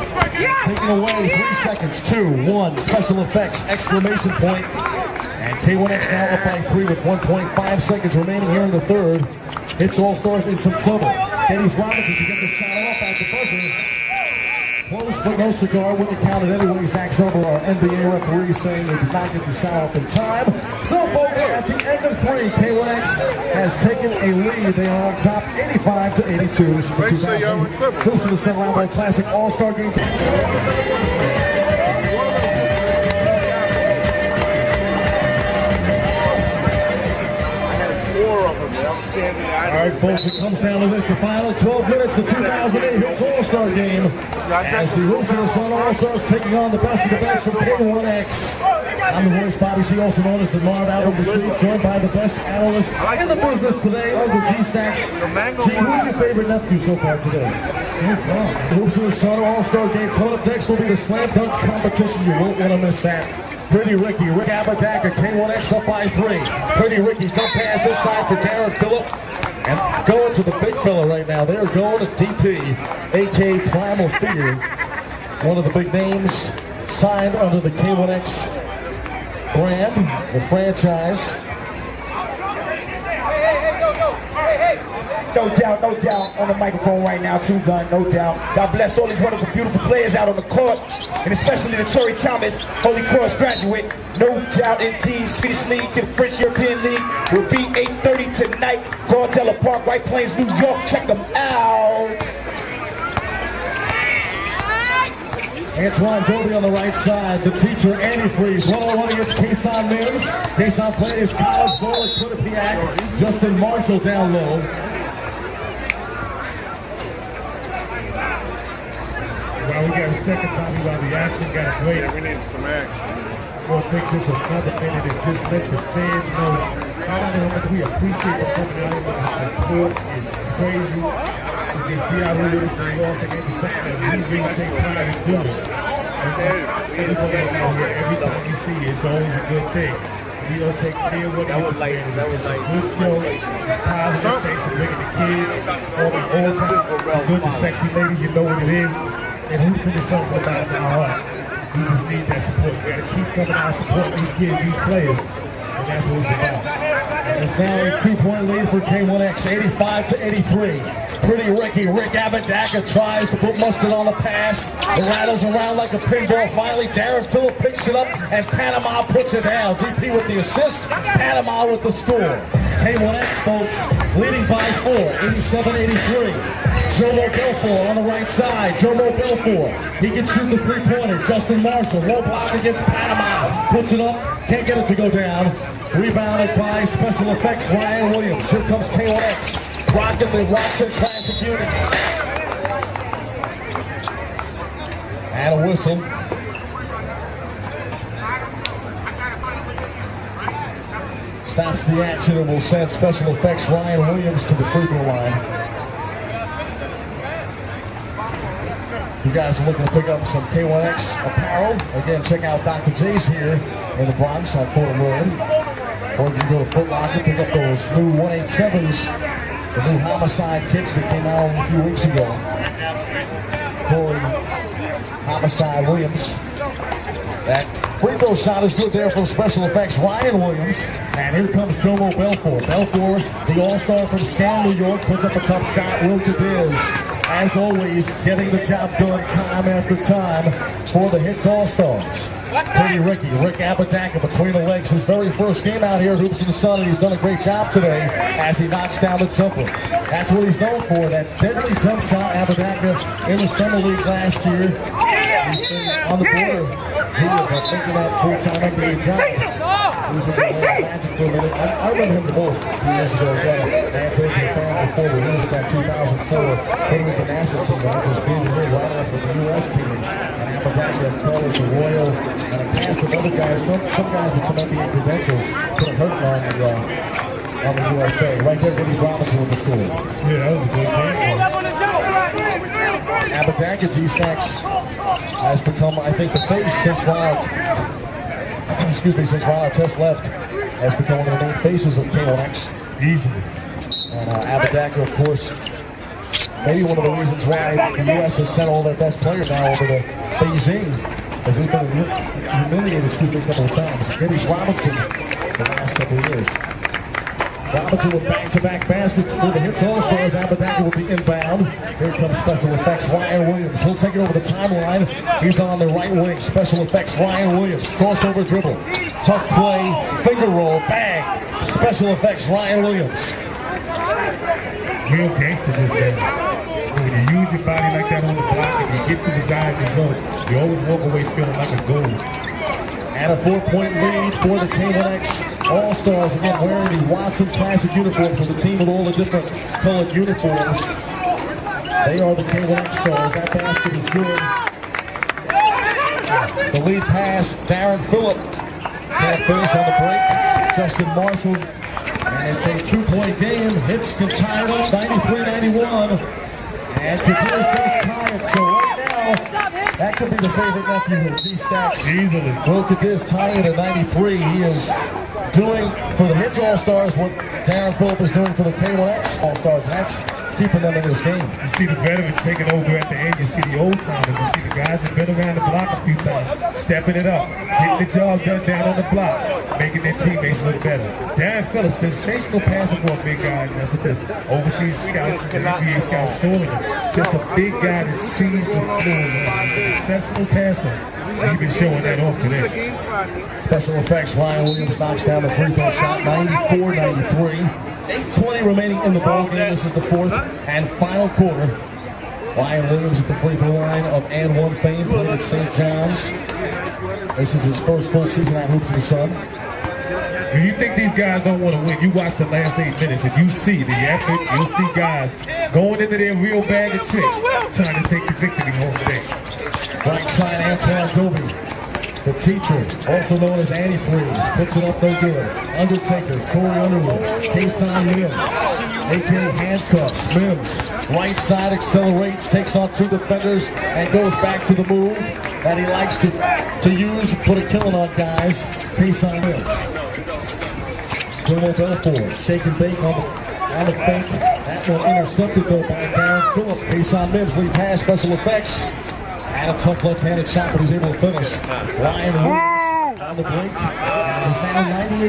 Taken away. 3 seconds. 2, 1. Special effects. Exclamation point. And K1X now up by 3 with 1.5 seconds remaining here in the third. Hits All-Stars in some trouble. Dennis Robinson to get the shot off at the buzzer. Close but no cigar. Wouldn't have counted anyway. Zach Zerber, our NBA referee, saying they did not get the shot off in time. So, folks, at the end of 3, K1X has taken a lead. They are on top 85-82. This is the 2000 Hoops in the Sun Round Classic All-Star Game. All right, folks, it comes down to this, the final 12 minutes, the 2008 Hoops All-Star Game, as the Hoops in the Sun All-Stars taking on the best of the best from K1X. I'm the voice, Bobby C., also known as the Marv out of the street, joined by the best analyst in the business today, Uncle G-Stacks. G, who's your favorite nephew so far today? The Hoops in the Sun All-Star Game coming up next will be the slam dunk competition. You won't want to miss that. Pretty Ricky, Rick Abadaka, K1X up by 3. Pretty Ricky's dump pass inside for Darren Phillip. And going to the big fella right now. They're going to DP, a.k.a. Primal Fear. One of the big names signed under the K1X brand, the franchise. No doubt, on the microphone right now, Two Gun, no doubt. God bless all these wonderful, beautiful players out on the court, and especially the Torrey Thomas, Holy Cross graduate. No doubt, indeed, Swedish League to the French European League will be 8:30 tonight. Gardella Park, White Plains, New York. Check them out. Antoine Dobie on the right side. The teacher, Antifreeze. 1-on-1 against Kason Mims. Kason played his college ball at Quinnipiac. Justin Marshall down low. Well, we got a second time while the action got a break. We need some action. We'll take just another minute and just let the fans know how much we appreciate the coming out here. The support is crazy. To just be out here with us and lost against the second, and we really take pride in doing it. And everybody out here, every time you see it, it's always a good thing. We don't take any of what you do. It's a good show. It's positive. Thanks for bringing the kids. All the old time, the good, the sexy ladies, you know what it is. And Hoops in the Sun go down to our heart. We just need that support. We got to keep coming out and supporting these kids, these players. And that's what it's about. And it's now a 2-point lead for K1X, 85-83. Pretty Ricky, Rick Abadaka tries to put mustard on the pass. It rattles around like a pinball. Finally, Darren Phillip picks it up, and Panama puts it down. DP with the assist, Panama with the score. K1X, folks, leading by 4, 87-83. Jomo Belfort on the right side. Jomo Belfort. He can shoot the three-pointer. Justin Marshall, low block against Panama. Puts it up. Can't get it to go down. Rebounded by Special Effects Ryan Williams. Here comes K1X. Rocking the Watson Classic unit. And a whistle. Stops the action and will send Special Effects Ryan Williams to the free throw line. If you guys are looking to pick up some K1X apparel, again, check out Dr. J's here in the Bronx on Fordham Road. Or you can go to Foot Locker, pick up those new 187s, the new Homicide kicks that came out a few weeks ago. Corey Homicide Williams. That free throw shot is good there from Special Effects Ryan Williams. And here comes Jomo Belfort. Belfort, the all-star from Scan, New York, puts up a tough shot. Will Cadiz, as always, getting the job done time after time for the Hits All-Stars. Pretty Ricky, Rick Apodaca between the legs. His very first game out here at Hoops in the Sun, and he's done a great job today as he knocks down the jumper. That's what he's known for, that deadly jump shot. Apodaca in the Summer League last year. He's been on the border. He was thinking that full-time NBA job. He was with the Magic for a minute. I remember him the most 2 years ago. I had taken a fan before, but he was about 2004. Putting with the national team, and just being here right after the U.S. team. And Apodaca called the Royal and a cast of other guys. Some guys with some NBA credentials put a hurt on the USA. Right there, Dennis Robinson with the score. Yeah, that was a good game. Apodaca G-Stacks has become, I think, the face since Ronald Test left, has become one of the main faces of K1X. Easily. And Apodaca, of course, maybe one of the reasons why the U.S. has sent all their best players now over to Beijing, as they've been humiliated, a couple of times. Dennis Robinson the last couple of years. Robinson with back-to-back baskets for the Hits All-Stars. Apodaca with the inbound. Here comes Special Effects Ryan Williams. He'll take it over the timeline. He's on the right wing. Special Effects Ryan Williams. Crossover dribble. Tough play. Finger roll. Bang. Special Effects Ryan Williams. Real gangsters is that when you use your body like that on the block and you get to the desired result, you always walk away feeling like a goal. And a 4-point lead for the K1X All-Stars. Again, wearing the Watson Classic uniforms of the team with all the different colored uniforms. They are the K1X Stars. That basket is good. The lead pass, Darren Phillip. Can't finish on the break. Justin Marshall. And it's a 2-point game. Hits can tie it up, 93-91. And Cadiz does tie it. So right now, that could be the favorite nephew of G-Stacks. Easily. Will Cadiz tying it at 93. He is doing for the Hits All-Stars what Darren Phillip is doing for the K1X All-Stars. And that's keeping them in this game. You see the veterans taking over at the end. You see the old timers. You see the guys that have been around the block a few times, stepping it up, getting the job done down on the block, making their teammates look better. Darren Phillips, sensational passer for a big guy. That's what the overseas scouts and the NBA scouts stolen him. Just a big guy that sees the floor. Exceptional passer. He's been showing that off today. Special Effects Ryan Williams knocks down the free throw shot, 94-93. 8:20 remaining in the ball game. This is the fourth and final quarter. Ryan Williams at the free throw line of and one fame, played at St. John's. This is his first full season at Hoops in the Sun. When you think these guys don't want to win, you watch the last 8 minutes. If you see the effort, you'll see guys going into their real bag of tricks, trying to take the victory home today. Right side, Antoine Dobie. The teacher, also known as Antifreeze, puts it up no good. Undertaker, Corey Underwood, Kason Mims, a.k.a. Handcuffs. Mims, right side accelerates, takes on 2 defenders, and goes back to the move that he likes to use, put a killing on guys. Kason Mims. Jomo Belfort, shake and bake on the fake. That one intercepted though by Darren Phillip. Kason Mims, lead pass, Special Effects. And a tough left-handed shot, but he's able to finish. Ryan Williams on the break. And it's now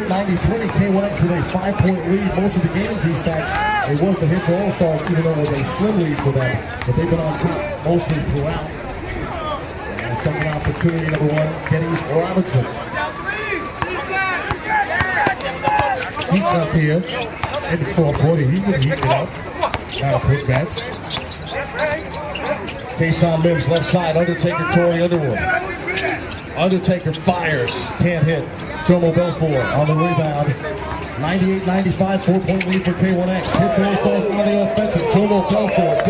98-93. K1X with a 5-point lead. Most of the game, G-Stacks, it was the Hits All-Stars, even though it was a slim lead for them. But they've been on top mostly throughout. And second opportunity, number 1, Kenny Robinson. He's up here. in the fourth quarter, he would heat it up. Out of putbacks. Kason Mims left side, Undertaker, Corey Underwood. Undertaker fires, can't hit. Jomo Belfort on the rebound. 98-95, 4-point lead for K1X. Hits All-Stars on the offensive. Jomo Belfort,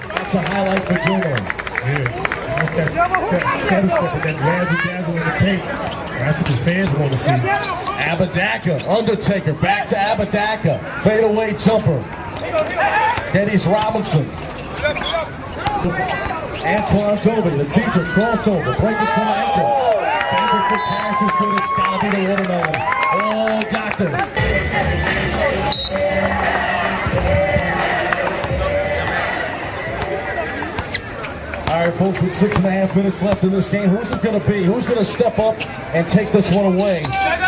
that's a highlight for Jomo. Yeah, that's that stutter step and that razzle-dazzle in the paint. That's what the fans want to see. Abadaka, Undertaker, back to Abadaka. Fadeaway jumper. Dennis Robinson. Antoine Dobie, the teacher, crossover, breaking some ankles. Banger for Paris is good, it's gotta be the watermelon. Oh, doctor. All right, folks, with 6.5 minutes left in this game, who's it going to be? Who's going to step up and take this one away?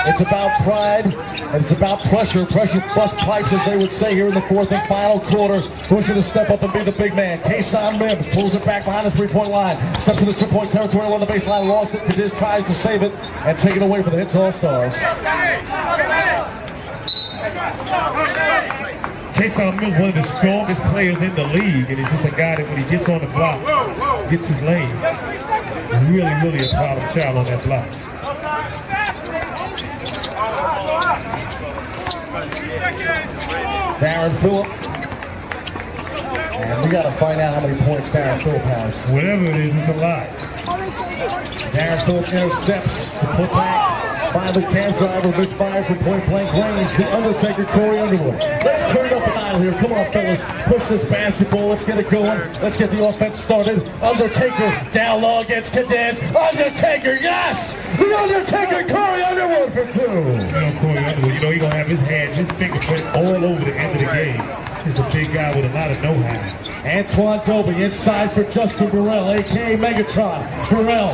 It's about pride, and it's about pressure. Pressure bust pipes, as they would say here in the fourth and final quarter. Who's going to step up and be the big man? Kason Mims pulls it back behind the three-point line. Steps in the two-point territory on the baseline, lost it. Cadiz tries to save it and take it away for the Hits All-Stars. Kason Mims, one of the strongest players in the league, and he's just a guy that when he gets on the block, gets his lane. Really a problem child on that block. Darren Phillip. And we got to find out how many points Darren Phillip has. Whatever it is, it's a lot. Darren Phillip intercepts the putback by the cab driver, misfired from point-blank range. The Undertaker, Corey Underwood. Let's turn it up a mile here. Come on, fellas. Push this basketball. Let's get it going. Let's get the offense started. Undertaker down low against Cadiz. Undertaker, yes! The Undertaker, Corey Underwood for two. Corey Underwood, he's going to have his hands, his fingerprint all over the end of the game. He's a big guy with a lot of know-how. Antoine Dobie inside for Justin Burrell, a.k.a. Megatron. Burrell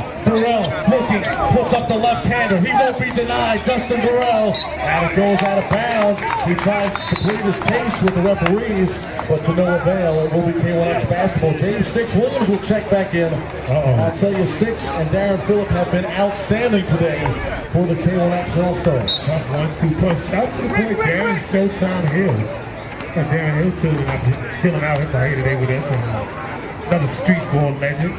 looking, puts up the left-hander. He won't be denied. Justin Burrell, and it goes out of bounds. He tries to plead his case with the referees, but to no avail. It will be K1X basketball. James Sticks Williams will check back in. I'll tell you, Sticks and Darren Phillip have been outstanding today for the K1X All-Stars. Tough 1-2 push. Out to the point, Darren Showtime Hill. Darren Hill chilling out here today with us. Another streetball legend.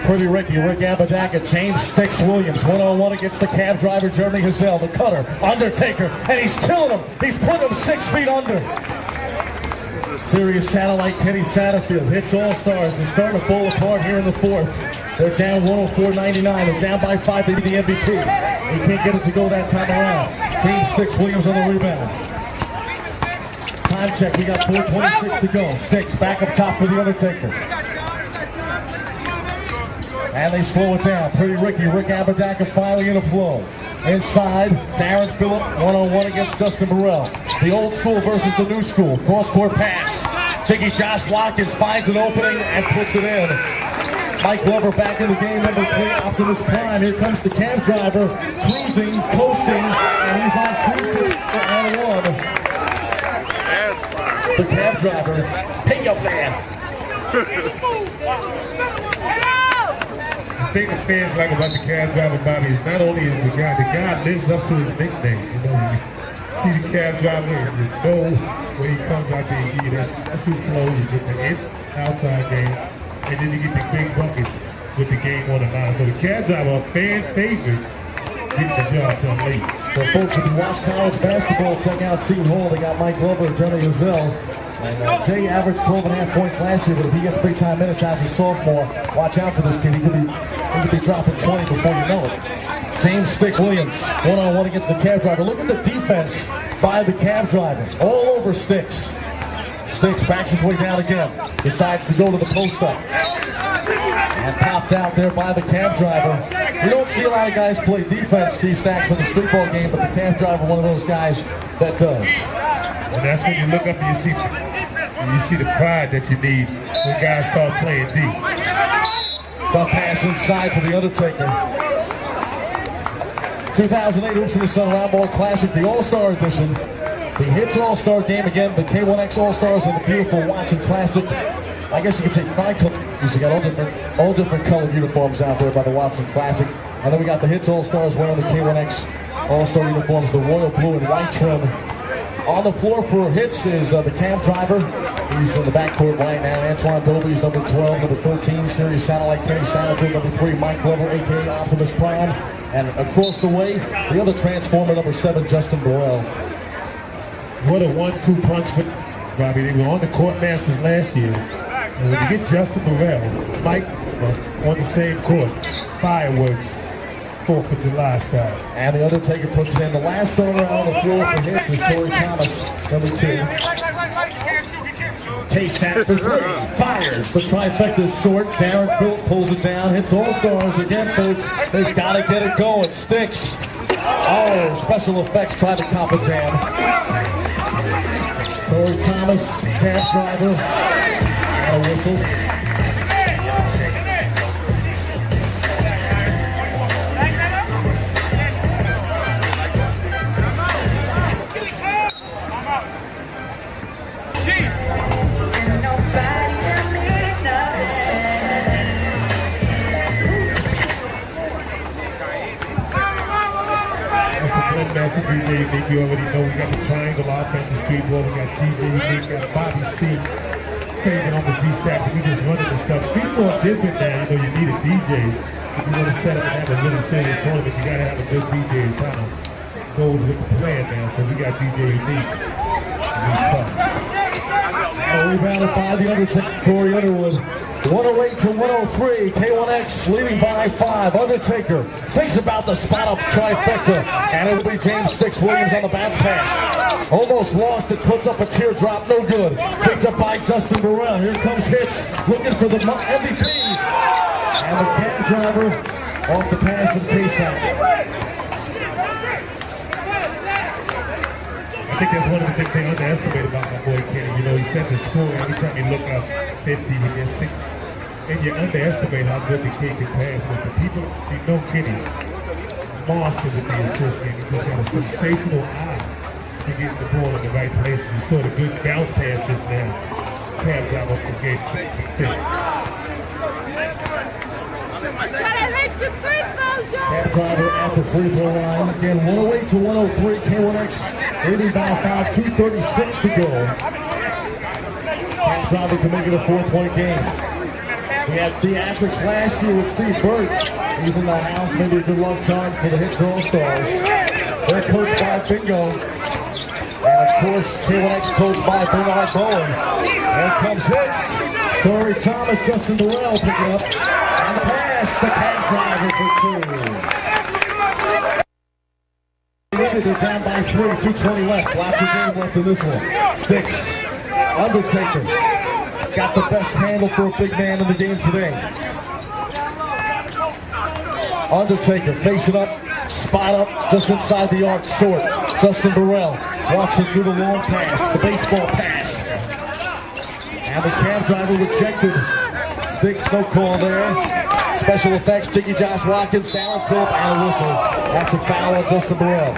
Pretty Ricky, Rick Abadaka, James Sticks Williams, 1-on-1 against the cab driver, Jeremy Hazel, the cutter, Undertaker, and he's killing him. He's putting him 6 feet under. Sirius Satellite, Kenny Satterfield, Hits All-Stars. They're starting to fall apart here in the fourth. They're down 104-99. They're down by 5. They need the MVP. They can't get it to go that time around. James Sticks Williams on the rebound. Time check, we got 4:26 to go. Sticks back up top for the Undertaker. And they slow it down. Pretty Ricky, Rick Abadaka finally in a flow. Inside, Darren Phillip, 1-on-1 against Justin Burrell. The old school versus the new school. Cross-court pass. Jiggy Josh Watkins finds an opening and puts it in. Mike Glover back in the game, number 3, Optimus Prime. Here comes the cab driver, cruising, coasting, and he's on cruise for N1. The cab driver, pay your fan. The thing the fans like about the cab driver Bobby is not only is the guy lives up to his nickname. You know, you see the cab driver and you know when he comes out there, that's his flow. You get the outside game, and then you get the big buckets with the game on the line. So the cab driver, a fan favorite, getting the job done late. So folks, if you watch college basketball, check out Seton Hall. They got Mike Glover and Johnny Hazel. And Jay averaged 12.5 points last year, but if he gets big-time minutes as a sophomore, watch out for this kid. He could be dropping 20 before you know it. James Sticks Williams, 1-on-1 against the cab driver. Look at the defense by the cab driver. All over Sticks. Sticks backs his way down again. Decides to go to the post-up. And popped out there by the cab driver. You don't see a lot of guys play defense, G-Stacks, in the streetball game, but the cab driver, one of those guys that does. And that's when you look up and you see the pride that you need when guys start playing deep. Dump pass inside to the Undertaker. 2008 Hoops in the Sun Round Ball Classic, the All-Star Edition. The Hits All-Star Game again, the K1X All-Stars and the beautiful Watson Classic. I guess you could say tri-colors. You got all different colored uniforms out there by the Watson Classic. And then we got the Hits All-Stars wearing the K1X All-Star uniforms, the royal blue and white trim. On the floor for hits is the cab driver. He's in the backcourt right now. Antoine Dobie's number 12, number 13, Sirius Satellite, Kenny Satterfield, number 3, Mike Glover, a.k.a. Optimus Prime. And across the way, the other Transformer, number 7, Justin Burrell. What a 1-2 punch for Robbie. They were on the court masters last year. And when you get Justin Burrell, Mike on the same court, fireworks, 4th of July style. And the Undertaker puts it in. The last starter on the floor for hits is Torrey Thomas, number 2. K-Sat for 3, fires. The trifecta is short. Darren Phillip pulls it down, hits all stars again, folks. They've got to get it going. Sticks. Oh, special effects try to cop a jam. Torrey Thomas, cab driver, and a whistle. Master DJ Unique, you already know we got the triangle offense, the streetball, we got DJ Unique, got Bobby C. Crazy on the G-Stack, we just running the stuff. Streetball is different now, you know, you need a DJ. If you want to set up and have a really serious tournament, you got to have a good DJ. It kind of goes with the plan now, so we got DJ Unique. Rebounded by the Undertaker, Corey Underwood. 108 to 103, K1X leading by 5. Undertaker thinks about the spot-up trifecta, and it'll be James Sticks Williams on the bounce pass. Almost lost it, puts up a teardrop, no good. Picked up by Justin Burrell. Here comes Hits, looking for the MVP. And the cab driver off the pass from K-Sat. I think that's one of the things they underestimate about my boy Kenny. You know, he sets his score every time you look up 50, he gets 60. And you underestimate how good the kid can pass. But the people, you know Kenny, monster with the assist game. He's just got a sensational eye to get the ball in the right places. You saw the good bounce pass just now. Cab drive up the gate to fix. Cab driver at the free throw line. Again, 108 to 103. K1X leading by 5, 2:36 to go. Cab driver can make it a 4-point game. We had theatrics last year with Steve Burt. He's in the house, maybe a good luck charm for the Hits All-Stars. They're coached by Bingo. And of course, K1X coached by Bernard Bowen. There comes Hits. Torrey Thomas, Justin Burrell picking up. And the pass, the cab driver for 2. They're down by 3, 2:20 left. Lots of game left in this one. Sticks. Undertaker. Got the best handle for a big man in the game today. Undertaker facing up, spot up, just inside the arc, short. Justin Burrell walks it through the long pass, the baseball pass. And the cab driver rejected. Sticks, no call there. Special effects, Jiggy Josh Watkins, Darren Phillip, and a whistle. That's a foul on Justin Burrell.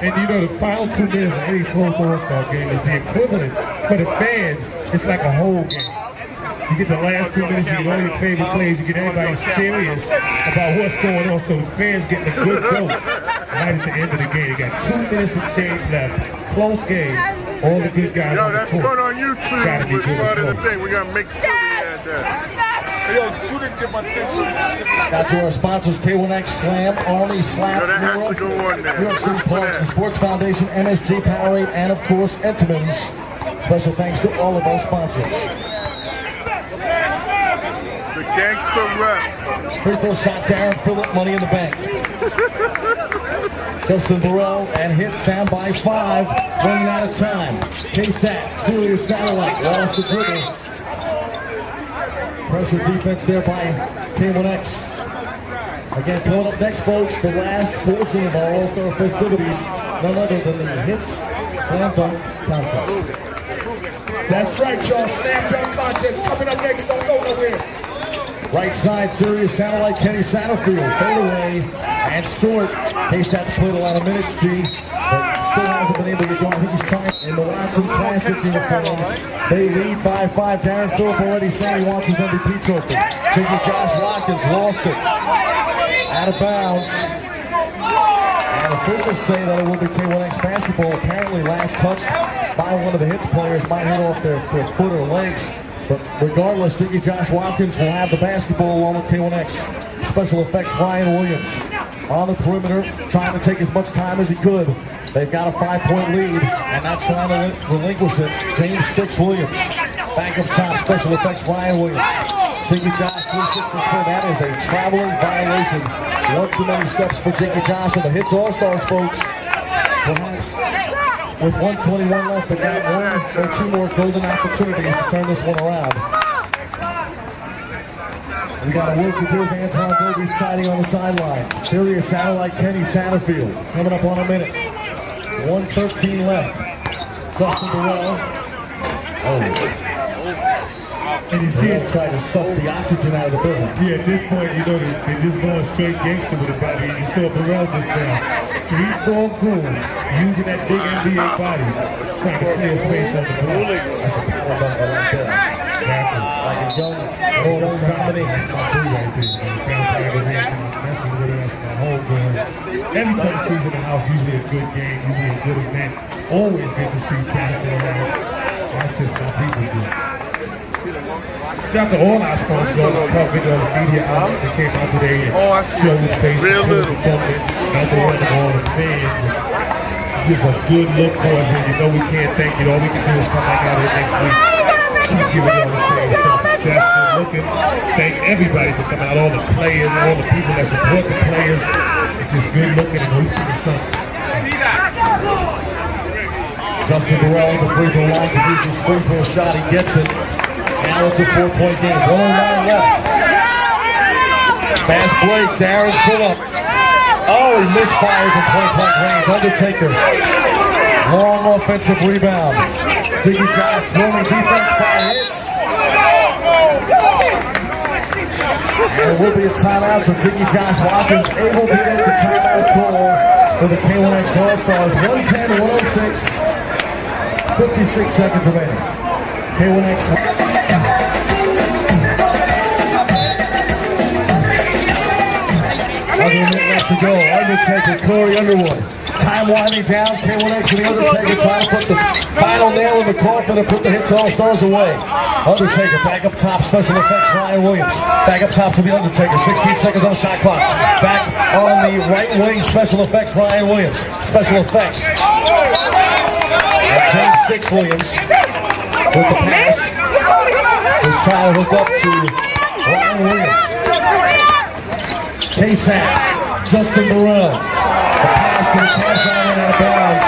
And you know, the final 2 minutes of any close All-Star game is the equivalent for the fans. It's like a whole game. You get the last 2 minutes, you get all your favorite plays, you get everybody serious about what's going on, so the fans getting a good dose right at the end of the game. You got 2 minutes of change left. Close game. All the good guys Yo, on the that's court. going on YouTube. Gotta be We're good part of the close. thing. We got to make sure we had that. Hey, yo, you didn't get my attention. Got to our sponsors, K1X, Slam, Army, Slap, Yo, that has World, to go on there. New York City Parks, the Sports Foundation, MSG Powerade, and of course, Entenmann's. Special thanks to all of our sponsors. The gangster ref. Free throw shot, Darren Phillip, Money in the Bank. Justin Burrell and Hits down by 5, running out of time. K-Sat, Sirius Satellite, lost the dribble. Pressure defense there by K1X. Again, coming up next, folks, the last portion of our All-Star festivities, none other than the Hits Slam Dunk Contest. That's right, y'all. Slam Dunk Contest coming up next. Don't go nowhere. Right side, Sirius Satellite, Kenny Satterfield, fade away and short. K-Sat's played a lot of minutes, G, but still hasn't been able to get going. I think he's trying in the Watson Classic uniforms. They lead by 5. Darren Phillip already saying he wants his MVP trophy. Taking Josh Watkins, lost it. Out of bounds. And officials say that it will be K1X basketball. Apparently last touched by one of the Hits players might hit off their foot or legs. But regardless, Jiggy Josh Watkins will have the basketball along with K1X. Special effects Ryan Williams on the perimeter, trying to take as much time as he could. They've got a 5-point lead, and not trying to relinquish it. James Sticks Williams. Back up top, special effects Ryan Williams. Jiggy Josh 360 spin. That is a traveling violation. One too many steps for Jiggy Josh and the Hits All-Stars, folks. Perhaps with 1:21 left, they've got 1 or 2 more golden opportunities to turn this one around. We got to work with his Anton Bogey's siding on the sideline. Serious satellite Kenny Satterfield coming up on a minute. 1:13 left. Justin Burrell. And you see it. Try to suck the oxygen out of the building. Yeah, at this point, you know, they're just going straight gangster with the body. And you saw Burrell just now. Streetball cool, using that big NBA body, trying to clear space on the ball. That's a power bumper right there. Exactly. Like a young, old combination. Every time she's in the house, usually a good game, usually a good event. Always good to see Castle around. That's just how people do. Shout out to all our sponsors on the coverage of the media outlet that came out today and showed the face of the government out there and all the fans. Just a good look for us, and you know we can't thank you. All we can do is come back out here next week. Keep giving y'all the same stuff. That's good looking. Thank everybody for coming out, all the players, all the people that support the players. It's just good looking and hoops in the sun. Justin Burrell at the free throw line to use his free throw shot. He gets it. Now it's a 4-point game. 1:09 left. Fast break. Darren Phillip. Oh, he misfires in point-blank range. Undertaker. Long offensive rebound. Jiggy Josh swarming defense by Hits. And it will be a timeout, so Jiggy Josh Watkins able to get the timeout call for the K1X All-Stars. 110-106. 56 seconds remaining. K1X. Under a minute left to go. Undertaker, Corey Underwood. Time winding down. K1X and the Undertaker trying to put the final nail in the coffin and put the Hits All-Stars away. Undertaker back up top. Special effects Ryan Williams. Back up top to the Undertaker. 16 seconds on the shot clock. Back on the right wing. Special effects Ryan Williams. Special effects. And James Sticks Williams with the pass. He's trying to hook up to Ryan Williams. K-Sat, Justin Burrell. The pass to the pass line and out of bounds.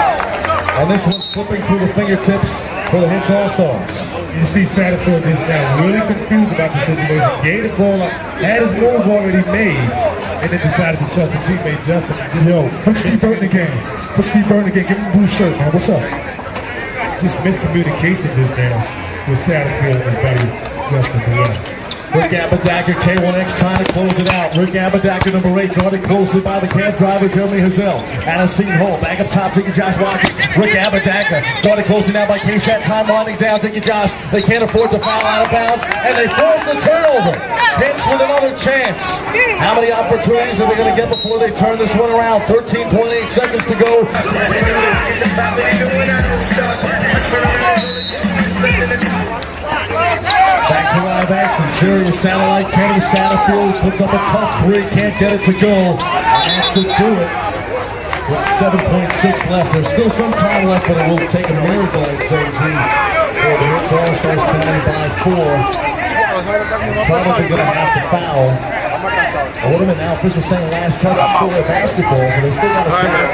And this one's slipping through the fingertips for the Hits All-Stars. You see Satterfield just now really confused about the situation. Gave the ball up, had his move already made, and then decided to trust the teammate Justin. Yo, put Steve Burton again. Put Steve Burton again. Give him a blue shirt, man. What's up? Just miscommunication just now with Satterfield and his buddy Justin Burrell. Rick Abedacker, K1X trying to close it out. Rick Abedacker, number 8, guarded closely by the camp driver, Jeremy Hazel. Adam Seton Hall, back up top, Jiggy Josh Watkins. Rick Abedacker, guarded closely now by K-Sat. Time winding down, Jiggy Josh. They can't afford to foul out of bounds, and they force the turnover. Hits with another chance. How many opportunities are they going to get before they turn this one around? 13.8 seconds to go. Back to live action. Serious satellite. Kenny Satterfield puts up a tough 3. Can't get it to go. And that should do it. With 7.6 left. There's still some time left, but it will take a miracle, I'd say, the Hits All-Stars coming by 4. And probably going to have to foul. A little bit now. Officials saying last touch is still their basketball, so they still got to foul.